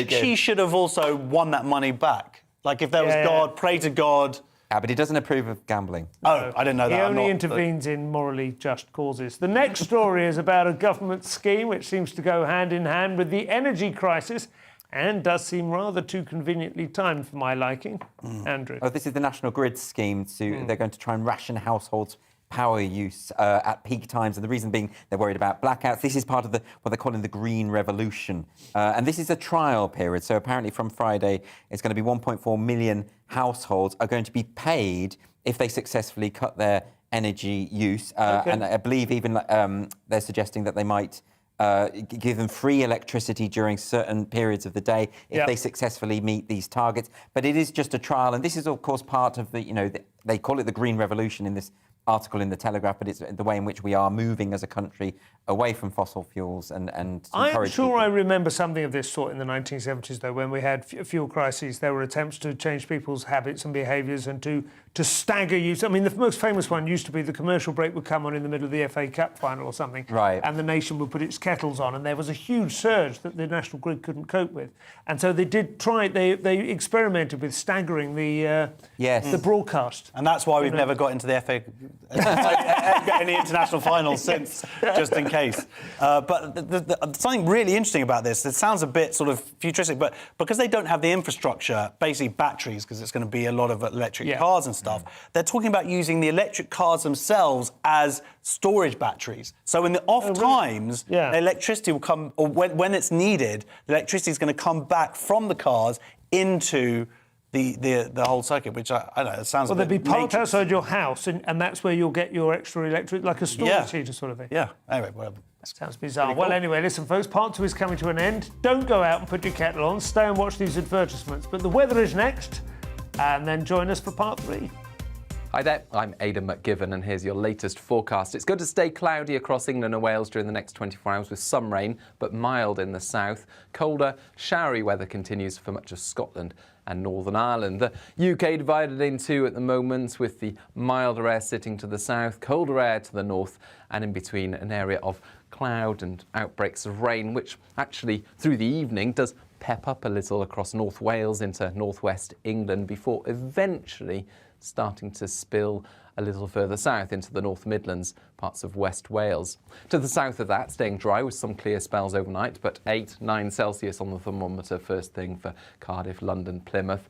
she should have also won that money back. Like if there was God, pray to God. But he doesn't approve of gambling. Oh, I didn't know that. He only intervenes in morally just causes. The next story is about a government scheme which seems to go hand in hand with the energy crisis and does seem rather too conveniently timed for my liking. Andrew. Oh, this is the National Grid scheme. They're going to try and ration households' power use at peak times, and the reason being they're worried about blackouts. This is part of what they're calling the Green Revolution. And this is a trial period, so apparently from Friday it's going to be 1.4 million households are going to be paid if they successfully cut their energy use. And I believe even they're suggesting that they might give them free electricity during certain periods of the day if they successfully meet these targets. But it is just a trial, and this is, of course, part of they call it the Green Revolution in this article in The Telegraph, but it's the way in which we are moving as a country away from fossil fuels and I'm sure I remember something of this sort in the 1970s, though, when we had fuel crises. There were attempts to change people's habits and behaviours and to to stagger you. I mean, the most famous one used to be the commercial break would come on in the middle of the FA Cup final or something, right? And the nation would put its kettles on, and there was a huge surge that the National Grid couldn't cope with, and so they did try. They experimented with staggering the broadcast, and that's why we've never got into the FA any international finals since, just in case. But something really interesting about this. It sounds a bit sort of futuristic, but because they don't have the infrastructure, basically batteries, because it's going to be a lot of electric cars and stuff, they're talking about using the electric cars themselves as storage batteries. So in the off times, the electricity will come, or when it's needed, the electricity is going to come back from the cars into the whole circuit, which I don't know, it sounds. Well, they'd be parked outside your house, and that's where you'll get your extra electric, like a storage heater sort of thing. Yeah. Anyway, well, sounds bizarre. Cool. Well, anyway, listen, folks, part 2 is coming to an end. Don't go out and put your kettle on. Stay and watch these advertisements. But the weather is next, and then join us for part 3. Hi there, I'm Aidan McGivern, and here's your latest forecast. It's going to stay cloudy across England and Wales during the next 24 hours with some rain, but mild in the south. Colder, showery weather continues for much of Scotland and Northern Ireland. The UK divided in two at the moment, with the milder air sitting to the south, colder air to the north, and in between an area of cloud and outbreaks of rain, which actually through the evening does pep up a little across North Wales into northwest England before eventually starting to spill a little further south into the North Midlands, parts of West Wales. To the south of that, staying dry with some clear spells overnight, but 8-9 Celsius on the thermometer first thing for Cardiff, London, Plymouth.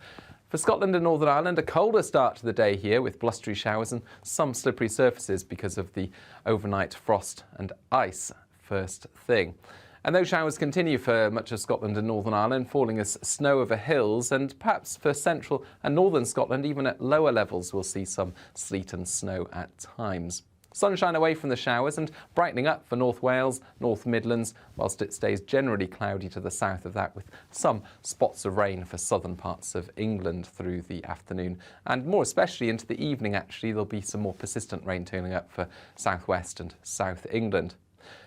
For Scotland and Northern Ireland, a colder start to the day here with blustery showers and some slippery surfaces because of the overnight frost and ice first thing. And those showers continue for much of Scotland and Northern Ireland, falling as snow over hills, and perhaps for central and northern Scotland, even at lower levels, we'll see some sleet and snow at times. Sunshine away from the showers and brightening up for North Wales, North Midlands, whilst it stays generally cloudy to the south of that, with some spots of rain for southern parts of England through the afternoon. And more especially into the evening, actually, there'll be some more persistent rain turning up for southwest and south England.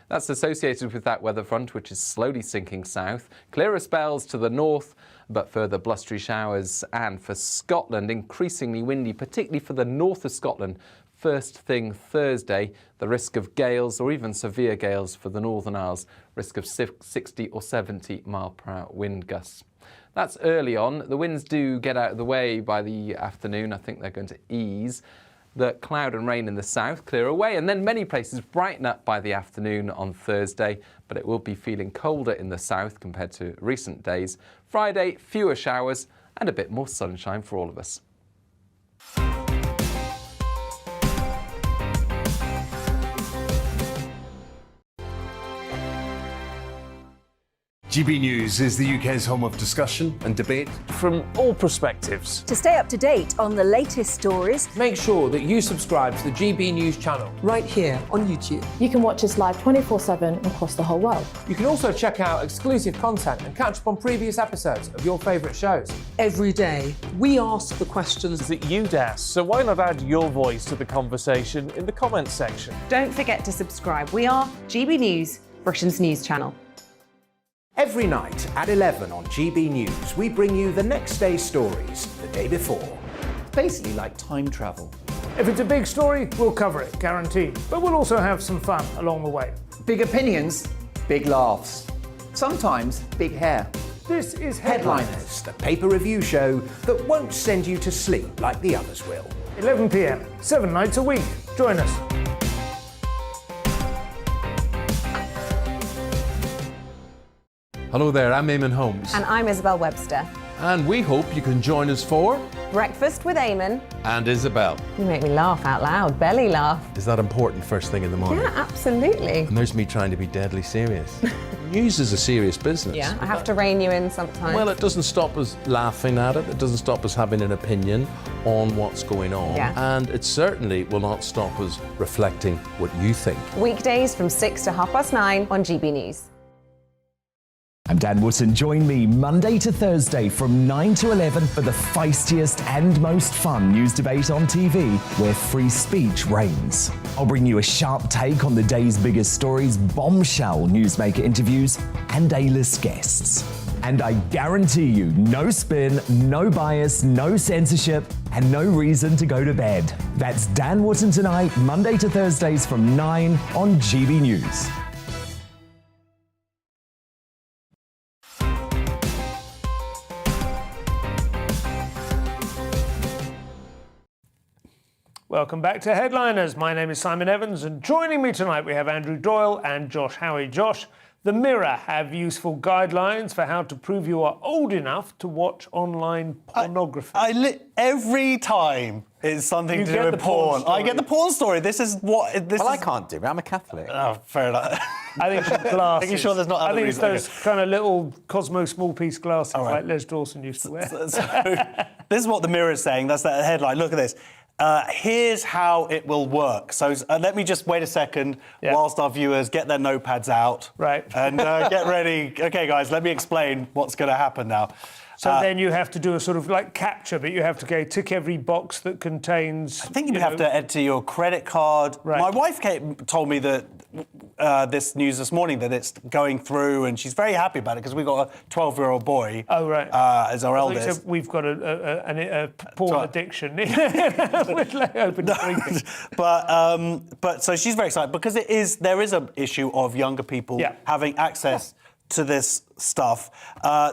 That's associated with that weather front, which is slowly sinking south. Clearer spells to the north, but further blustery showers. And for Scotland, increasingly windy, particularly for the north of Scotland. First thing Thursday, the risk of gales or even severe gales for the Northern Isles. Risk of 60 or 70 mile per hour wind gusts. That's early on. The winds do get out of the way by the afternoon. I think they're going to ease. The cloud and rain in the south clear away, and then many places brighten up by the afternoon on Thursday, but it will be feeling colder in the south compared to recent days. Friday, fewer showers and a bit more sunshine for all of us. GB News is the UK's home of discussion and debate from all perspectives. To stay up to date on the latest stories, make sure that you subscribe to the GB News channel. Right here on YouTube. You can watch us live 24/7 across the whole world. You can also check out exclusive content and catch up on previous episodes of your favourite shows. Every day, we ask the questions that you'd ask, so why not add your voice to the conversation in the comments section? Don't forget to subscribe. We are GB News, Britain's news channel. Every night at 11 on GB News, we bring you the next day's stories the day before. It's basically like time travel. If it's a big story, we'll cover it, guaranteed. But we'll also have some fun along the way. Big opinions, big laughs. Sometimes big hair. This is Headliners, the paper review show that won't send you to sleep like the others will. 11 p.m, 7 nights a week. Join us. Hello there, I'm Eamon Holmes. And I'm Isabel Webster. And we hope you can join us for Breakfast with Eamon and Isabel. You make me laugh out loud, belly laugh. Is that important first thing in the morning? Yeah, absolutely. And there's me trying to be deadly serious. News is a serious business. Yeah, I have to rein you in sometimes. Well, it doesn't stop us laughing at it. It doesn't stop us having an opinion on what's going on. Yeah. And it certainly will not stop us reflecting what you think. Weekdays from 6 to 9:30 on GB News. I'm Dan Wootton. Join me Monday to Thursday from 9 to 11 for the feistiest and most fun news debate on TV, where free speech reigns. I'll bring you a sharp take on the day's biggest stories, bombshell newsmaker interviews, and A-list guests. And I guarantee you, no spin, no bias, no censorship, and no reason to go to bed. That's Dan Wootton Tonight, Monday to Thursdays from 9 on GB News. Welcome back to Headliners. My name is Simon Evans, and joining me tonight we have Andrew Doyle and Josh Howie. Josh, The Mirror have useful guidelines for how to prove you are old enough to watch online pornography. Every time it's something to do with porn. I get the porn story. This is what... I can't do it. I'm a Catholic. Oh, fair enough. I think it's glasses. Making sure there's not other I think it's reasons. those kind of little Cosmo small piece glasses like Les Dawson used to wear. This is what The Mirror is saying. That's that headline. Look at this. Here's how it will work. So let me just wait a second whilst our viewers get their notepads out. Right. And get ready. OK, guys, let me explain what's going to happen now. So then you have to do a sort of like capture, but you have to tick every box that contains... I think you have to enter your credit card. Right. My wife told me that this news this morning, that it's going through, and she's very happy about it because we've got a 12-year-old boy as our eldest. So we've got a porn addiction. But so she's very excited because there is an issue of younger people having access to this stuff.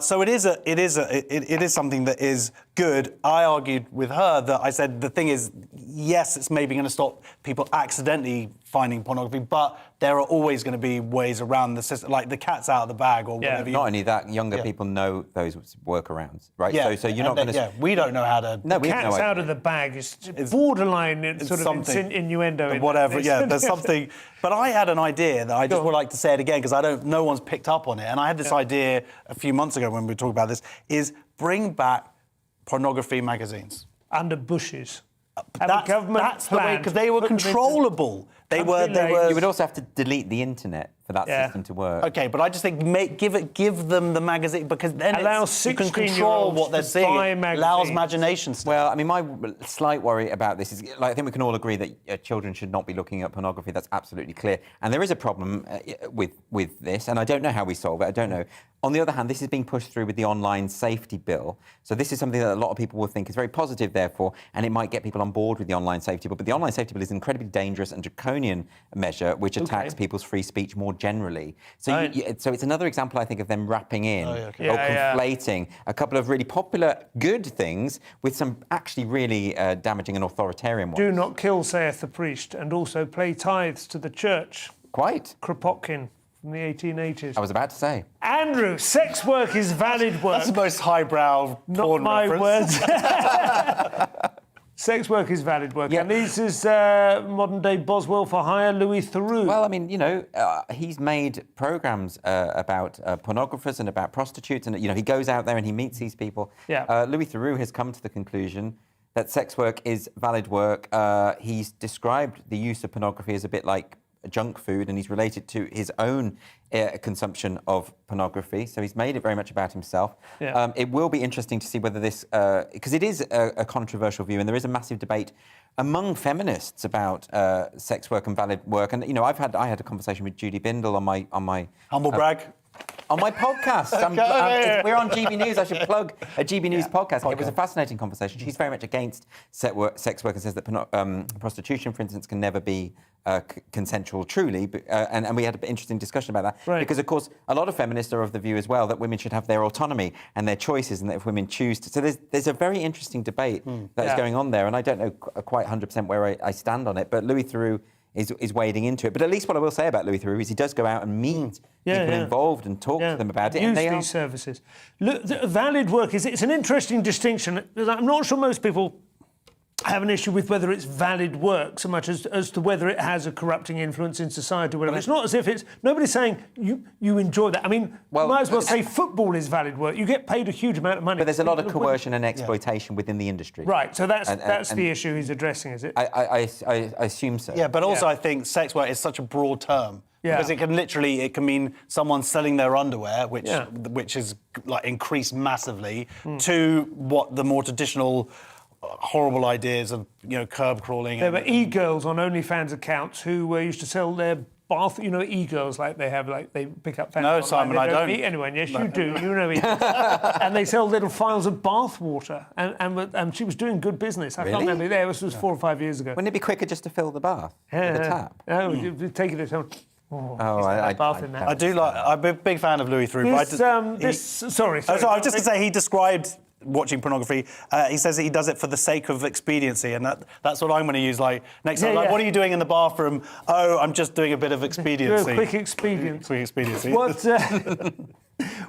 So it is something that is good. I argued with her that I said the thing is, yes, it's maybe going to stop people accidentally finding pornography, but there are always going to be ways around the system, like the cat's out of the bag or whatever. Not only that, younger people know those workarounds, right? Yeah. So you're not going to... Yeah, we don't know how to... No, we cat's out of the bag is borderline sort of innuendo. Whatever, there's something... But I had an idea that I just would like to say it again because no one's picked up on it. And I had this idea a few months ago when we were talking about this, is bring back pornography magazines. Under bushes. That's the way, because they were controllable. They were. You would also have to delete the internet for that system to work. Okay, but I just think give them the magazine, because then you can control what they're seeing. It allows imagination stuff. Well, I mean, my slight worry about this is, I think we can all agree that children should not be looking at pornography. That's absolutely clear. And there is a problem with this, and I don't know how we solve it. I don't know. On the other hand, this is being pushed through with the online safety bill. So this is something that a lot of people will think is very positive, therefore, and it might get people on board with the online safety bill. But the online safety bill is an incredibly dangerous and draconian measure which attacks people's free speech more generally. So, so it's another example, I think, of them wrapping in or conflating a couple of really popular good things with some actually really damaging and authoritarian ones. Do not kill, saith the priest, and also pay tithes to the church. Quite. Kropotkin from the 1880s. I was about to say. Andrew, sex work is valid work. That's the most highbrow porn reference. Not my words. Sex work is valid work. And this is modern-day Boswell for hire, Louis Theroux. Well, I mean, he's made programmes about pornographers and about prostitutes, and, he goes out there and he meets these people. Louis Theroux has come to the conclusion that sex work is valid work. He's described the use of pornography as a bit like junk food, and he's related to his own consumption of pornography. So he's made it very much about himself. It will be interesting to see whether this, because it is a controversial view, and there is a massive debate among feminists about sex work and valid work. And I had a conversation with Judy Bindel on my humble brag. On my podcast. We're on GB News. I should plug a GB News podcast. It was a fascinating conversation. She's very much against sex work and says that prostitution, for instance, can never be consensual truly. And we had an interesting discussion about that. Because, of course, a lot of feminists are of the view as well that women should have their autonomy and their choices, and that if women choose to... So there's a very interesting debate that is going on there, and I don't know quite 100% where I stand on it, but Louis Theroux is wading into it. But at least what I will say about Louis Theroux is he does go out and meet people involved and talk to them about it. Use these services. Look, valid work it's an interesting distinction. I'm not sure most people have an issue with whether it's valid work so much as to whether it has a corrupting influence in society or whatever. It's not as if nobody's saying you enjoy that. I mean, you might as well say football is valid work. You get paid a huge amount of money. But there's a lot of coercion and exploitation within the industry. Right, so that's the issue he's addressing, is it? I assume so. Yeah, but also I think sex work is such a broad term. Because it can mean someone selling their underwear, which is like increased massively, to what the more traditional horrible ideas of curb crawling. There were e-girls on OnlyFans accounts who used to sell their bath, you know, e-girls, like they have, like they pick up fans. No, online. Simon, They I don't. meet anyone. Yes, you do. You know e-girls. And they sell little phials of bath water, and she was doing good business. I can't Really? remember. This was 4 or 5 years ago. Wouldn't it be quicker just to fill the bath with a tap? No, you take it at home. I do like. I'm a big fan of Louis Theroux. Sorry. I was just going to say he described watching pornography. He says that he does it for the sake of expediency, and that's what I'm going to use. Like next time, like, what are you doing in the bathroom? Oh, I'm just doing a bit of expediency. Quick expediency. Quick expediency.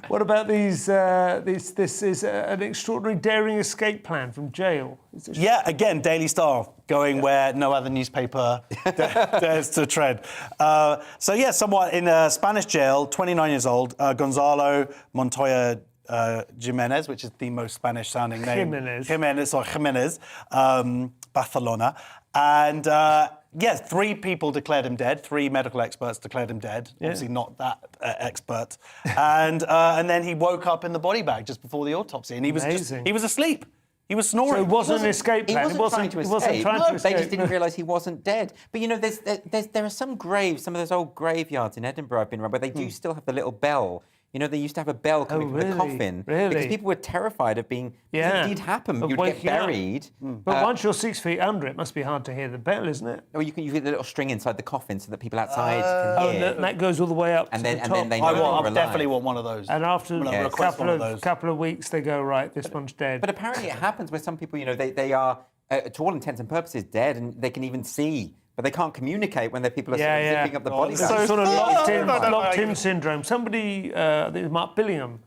What about these? This is an extraordinary daring escape plan from jail. Yeah, again, Daily Star going where no other newspaper dares to tread. Someone in a Spanish jail, 29 years old, Gonzalo Montoya Jimenez, which is the most Spanish-sounding name. Jimenez, Barcelona. And, 3 people declared him dead. 3 medical experts declared him dead. Yeah. Obviously not that expert. And then he woke up in the body bag just before the autopsy. And he was asleep. He was snoring. So it wasn't an escape plan. He wasn't trying to escape. They just didn't realise he wasn't dead. But, you know, there are some graves, some of those old graveyards in Edinburgh I've been around, where they do still have the little bell. You know, they used to have a bell coming from the coffin. Really? Because people were terrified of being... It did happen. You'd get buried. But once you're 6 feet under, it must be hard to hear the bell, isn't it? Or you get the little string inside the coffin so that people outside can hear. And that goes all the way up and to then, the top. And then they know I definitely want one of those. And after a couple of weeks, they go, right, this one's dead. But apparently it happens where some people, you know, they are, to all intents and purposes, dead, and they can even see... But they can't communicate when people are zipping up the body bag. So sort of locked-in syndrome. Somebody, Mark Billingham,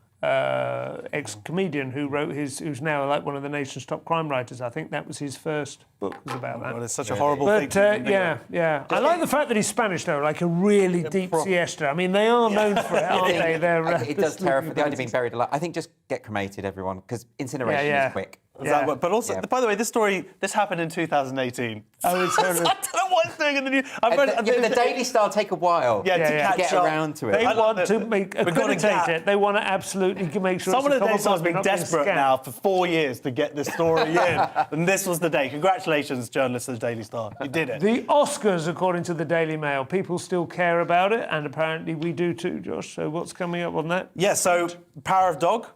ex-comedian who wrote who's now like one of the nation's top crime writers. I think that was his first book was about that. God, it's such a horrible thing. But I like the fact that he's Spanish though, like a really deep siesta. I mean, they are known for it, aren't they? It does terrify. The idea of being buried alive. I think just get cremated, everyone, because incineration is quick. But also, by the way, this happened in 2018. Oh, it's I don't know what it's doing in the news. The Daily Star take a while to get around to it. They want to accreditate it. They want to absolutely make sure. Someone at the Daily Star's been desperate now for 4 years to get this story in, and this was the day. Congratulations, journalists of the Daily Star. You did it. The Oscars, according to the Daily Mail, people still care about it, and apparently we do too, Josh. So what's coming up on that? Yeah, so Power of Dog,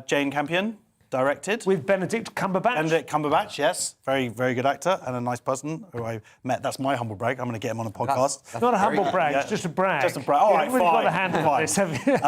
Jane Campion. Directed. With Benedict Cumberbatch. Benedict Cumberbatch, yes. Very, very good actor and a nice person who I met. That's my humble brag. I'm going to get him on a podcast. That's not a humble brag, it's just a brag. Just a brag. All right, really got a hand on this, have you?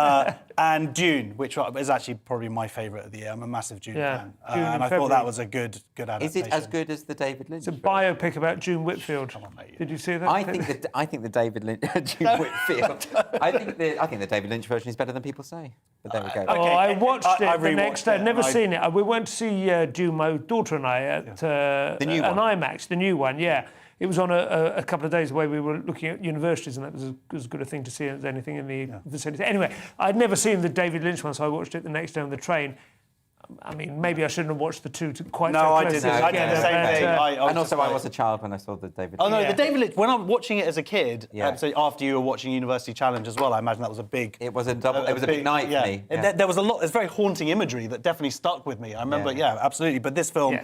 And Dune, which is actually probably my favourite of the year. I'm a massive Dune fan. Dune and I thought that was a good adaptation. Is it as good as the David Lynch? It's a biopic about June Whitfield. Come on, mate. Did you see that? I think the David Lynch June Whitfield. I think the David Lynch version is better than people say. But there we go. Oh, I watched it the next day. I'd never seen it. We went to see Dune, my daughter and I, at the new an one. IMAX, the new one. Yeah. It was on a couple of days away. We were looking at universities, and that was as good a thing to see as anything in the vicinity. Anyway, I'd never seen the David Lynch one, so I watched it the next day on the train. I mean, maybe I shouldn't have watched the two quite so I closely. didn't. I did the same thing. I was a child when I saw the David Lynch. Oh, no, the David Lynch, when I'm watching it as a kid, so after you were watching University Challenge as well, I imagine that was a big... It was a big night for me. Yeah. There was a lot, there's very haunting imagery that definitely stuck with me. I remember, absolutely. But this film,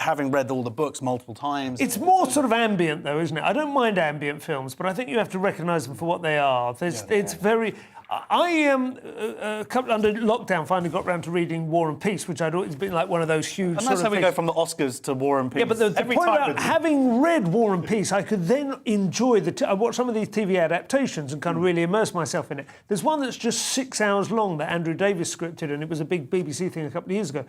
having read all the books multiple times... It's more sort of ambient, though, isn't it? I don't mind ambient films, but I think you have to recognise them for what they are. It's very... I under lockdown finally got round to reading War and Peace, which I'd always been like one of those huge. And that's how we go from the Oscars to War and Peace. Yeah, but the point about having read War and Peace, I could then enjoy I watched some of these TV adaptations and kind of really immerse myself in it. There's one that's just 6 hours long that Andrew Davis scripted, and it was a big BBC thing a couple of years ago.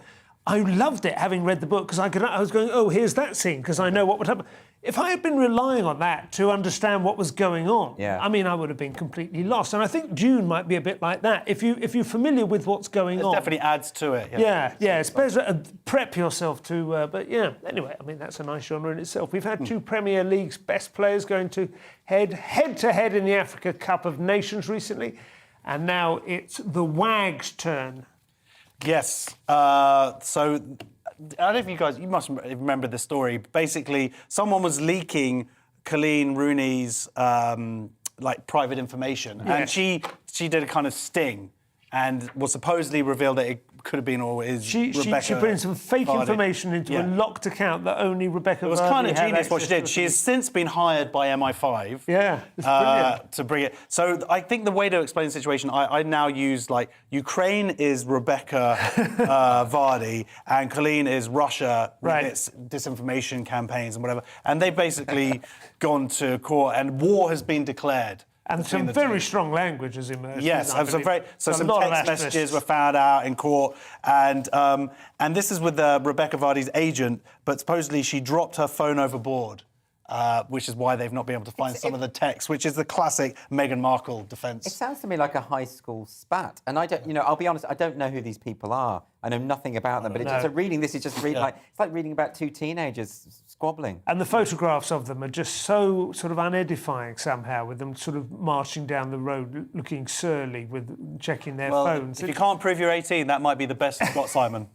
I loved it, having read the book, because I was going, oh, here's that scene, because I know what would happen. If I had been relying on that to understand what was going on, I mean, I would have been completely lost. And I think Dune might be a bit like that. If you're familiar with what's going on, it definitely adds to it. Yeah. It's better prep yourself to. But yeah, anyway, I mean, that's a nice genre in itself. We've had 2 Premier League's best players going to head-to-head in the Africa Cup of Nations recently, and now it's the WAG's turn. Yes. So I don't know if you must remember the story. Basically, someone was leaking Colleen Rooney's private information, and she did a kind of sting, and was supposedly revealed that it could have been or is She Rebecca put in some fake Vardy. information into a locked account that only Rebecca It was Vardy kind of had genius what she access did. to. She has since been hired by MI5 it's brilliant. to bring it. So I think the way to explain the situation, I now use Ukraine is Rebecca Vardy and Colleen is Russia with its disinformation campaigns and whatever. And they've basically gone to court and war has been declared. And some very strong language has emerged. Yes, I some believe. some a lot of text asterisks. messages were found out in court, and this is with Rebecca Vardy's agent, but supposedly she dropped her phone overboard, which is why they've not been able to find some of the text, which is the classic Meghan Markle defence. It sounds to me like a high school spat, and I don't, I'll be honest, I don't know who these people are. I know nothing about them, but it's just reading it's like reading about two teenagers squabbling. And the photographs of them are just so sort of unedifying somehow, with them sort of marching down the road looking surly, with checking their phones. If you can't prove you're 18, that might be the best spot, Simon.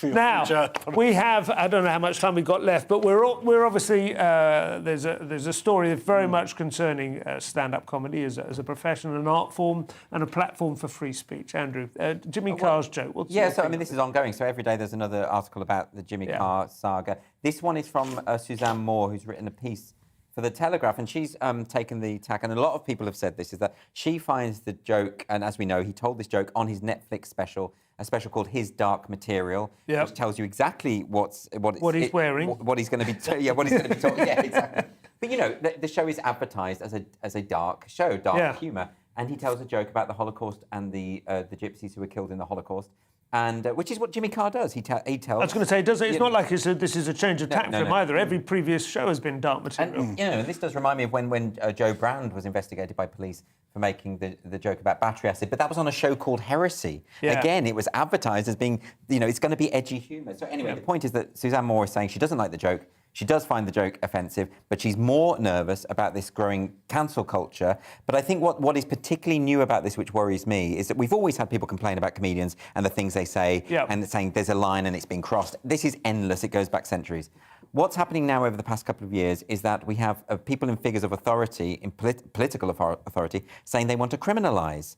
Now we have, I don't know how much time we've got left, but we're obviously there's a story very much concerning stand-up comedy as a profession, an art form, and a platform for free speech. Andrew, Jimmy Carr's joke. This is ongoing. So every day there's another article about the Jimmy Carr saga. This one is from Suzanne Moore, who's written a piece for The Telegraph, and she's taken the tack, and a lot of people have said this, is that she finds the joke, and as we know, he told this joke on his Netflix special, a special called His Dark Material, which tells you exactly what he's wearing, what he's going to be, what he's going to be talking. Yeah, exactly. But the show is advertised as a dark show, dark humour, and he tells a joke about the Holocaust and the gypsies who were killed in the Holocaust. And which is what Jimmy Carr does. He tells. I was going to say, it's not like this is a change of tack for him either. Every previous show has been dark material. And, this does remind me of when Joe Brand was investigated by police for making the joke about battery acid, but that was on a show called Heresy. Yeah. Again, it was advertised as being, it's going to be edgy humour. So anyway, the point is that Suzanne Moore is saying she doesn't like the joke. She does find the joke offensive, but she's more nervous about this growing cancel culture. But I think what is particularly new about this, which worries me, is that we've always had people complain about comedians and the things they say, and saying there's a line and it's been crossed. This is endless. It goes back centuries. What's happening now over the past couple of years is that we have people in figures of authority, in political authority, saying they want to criminalise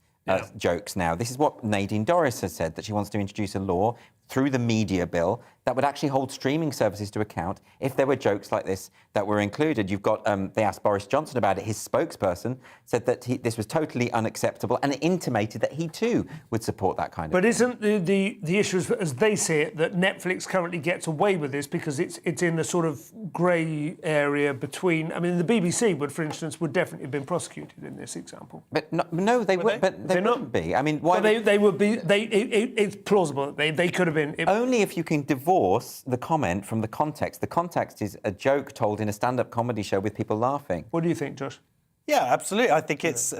jokes now. This is what Nadine Dorries has said, that she wants to introduce a law through the media bill that would actually hold streaming services to account if there were jokes like this that were included. You've got, they asked Boris Johnson about it. His spokesperson said that this was totally unacceptable and intimated that he too would support that kind of But thing. isn't the issue, as they see it, that Netflix currently gets away with this because it's in a sort of grey area between... I mean, the BBC would, for instance, would definitely have been prosecuted in this example. But no, they would. But they wouldn't be. I mean, why? Well, they would be. It's plausible. They could have been. Only if you can divorce the comment from the context. The context is a joke told in a stand-up comedy show with people laughing. What do you think, Josh? Yeah, absolutely. I think it's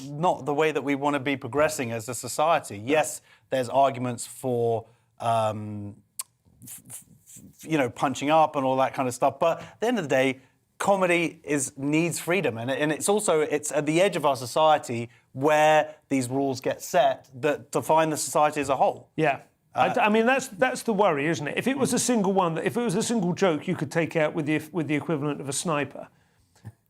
not the way that we want to be progressing as a society. Yes, there's arguments for punching up and all that kind of stuff, but at the end of the day, comedy needs freedom, and it's at the edge of our society where these rules get set that define the society as a whole. Yeah. I mean, that's the worry, isn't it? If it was a single one, if it was a single joke you could take out with the equivalent of a sniper,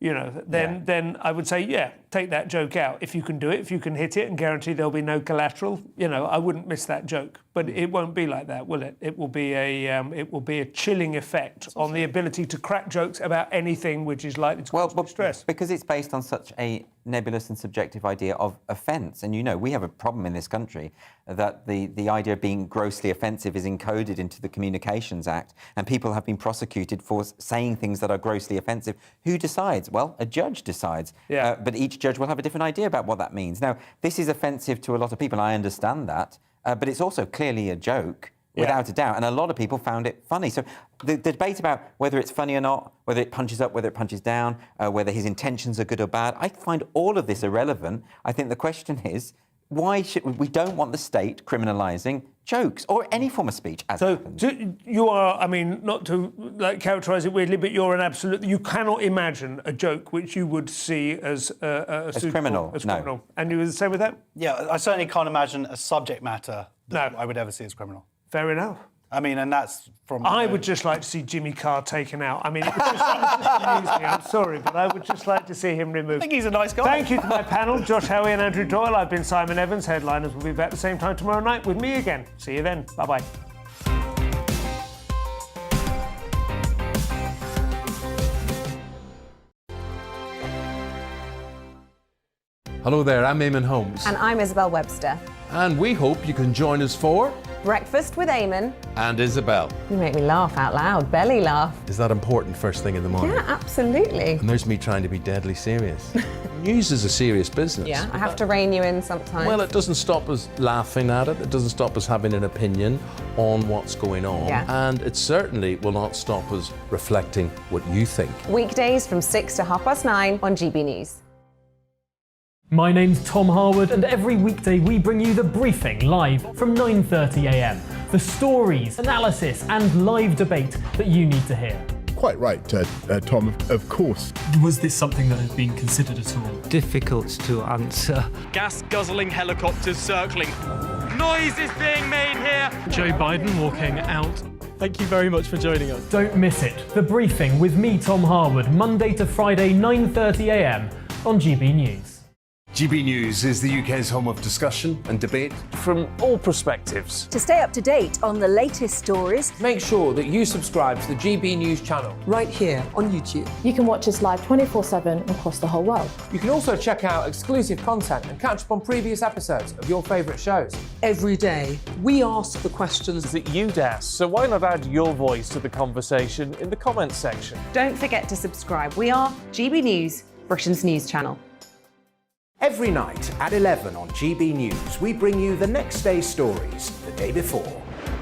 then I would say, take that joke out. If you can do it, if you can hit it and guarantee there'll be no collateral, I wouldn't miss that joke. But it won't be like that, will it? It will be a chilling effect on the ability to crack jokes about anything which is likely to cause distress. Because it's based on such a nebulous and subjective idea of offence. And we have a problem in this country that the idea of being grossly offensive is encoded into the Communications Act, and people have been prosecuted for saying things that are grossly offensive. Who decides? Well, a judge decides. But each judge will have a different idea about what that means. Now, this is offensive to a lot of people, I understand that, but it's also clearly a joke, without a doubt, and a lot of people found it funny. So the debate about whether it's funny or not, whether it punches up, whether it punches down, whether his intentions are good or bad, I find all of this irrelevant. I think the question is, why should we don't want the state criminalising jokes or any form of speech as happens. You are, I mean, not to characterise it weirdly, but you're an absolute... You cannot imagine a joke which you would see as criminal. criminal. And you would say with that? Yeah, I certainly can't imagine a subject matter that I would ever see as criminal. Fair enough. I mean, and that's from... I would just like to see Jimmy Carr taken out. I mean, it just confused me. I'm sorry, but I would just like to see him removed. I think he's a nice guy. Thank you to my panel, Josh Howie and Andrew Doyle. I've been Simon Evans. Headliners will be back at the same time tomorrow night with me again. See you then. Bye-bye. Hello there, I'm Eamon Holmes. And I'm Isabel Webster. And we hope you can join us for Breakfast with Eamon. And Isabel. You make me laugh out loud, belly laugh. Is that important first thing in the morning? Yeah, absolutely. And there's me trying to be deadly serious. News is a serious business. Yeah, I have to rein you in sometimes. Well, it doesn't stop us laughing at it. It doesn't stop us having an opinion on what's going on. Yeah. And it certainly will not stop us reflecting what you think. Weekdays from 6 to 9:30 on GB News. My name's Tom Harwood, and every weekday we bring you The Briefing live from 9:30 a.m. The stories, analysis and live debate that you need to hear. Quite right, Tom, of course. Was this something that had been considered at all? Difficult to answer. Gas-guzzling helicopters circling. Noise is being made here. Joe Biden walking out. Thank you very much for joining us. Don't miss it. The Briefing with me, Tom Harwood, Monday to Friday, 9:30 a.m. on GB News. GB News is the UK's home of discussion and debate from all perspectives. To stay up to date on the latest stories, make sure that you subscribe to the GB News channel. Right here on YouTube. You can watch us live 24/7 across the whole world. You can also check out exclusive content and catch up on previous episodes of your favourite shows. Every day, we ask the questions that you'd ask, so why not add your voice to the conversation in the comments section? Don't forget to subscribe. We are GB News, Britain's news channel. Every night at 11 on GB News, we bring you the next day's stories the day before.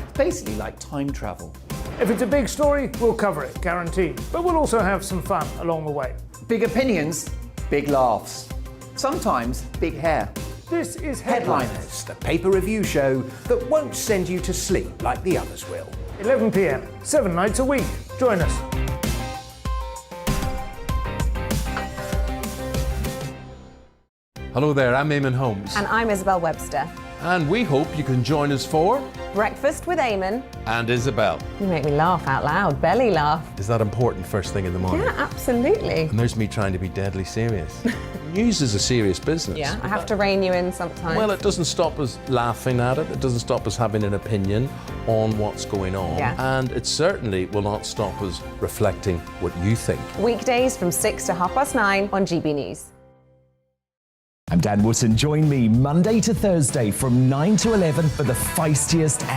It's basically like time travel. If it's a big story, we'll cover it, guaranteed. But we'll also have some fun along the way. Big opinions, big laughs. Sometimes big hair. This is Headliners, the paper review show that won't send you to sleep like the others will. 11 p.m, 7 nights a week. Join us. Hello there, I'm Eamon Holmes. And I'm Isabel Webster. And we hope you can join us for Breakfast with Eamon. And Isabel. You make me laugh out loud, belly laugh. Is that important first thing in the morning? Yeah, absolutely. And there's me trying to be deadly serious. News is a serious business. Yeah, I have to rein you in sometimes. Well, it doesn't stop us laughing at it. It doesn't stop us having an opinion on what's going on. Yeah. And it certainly will not stop us reflecting what you think. Weekdays from 6 to 9:30 on GB News. I'm Dan Wootton. Join me Monday to Thursday from 9 to 11 for the feistiest and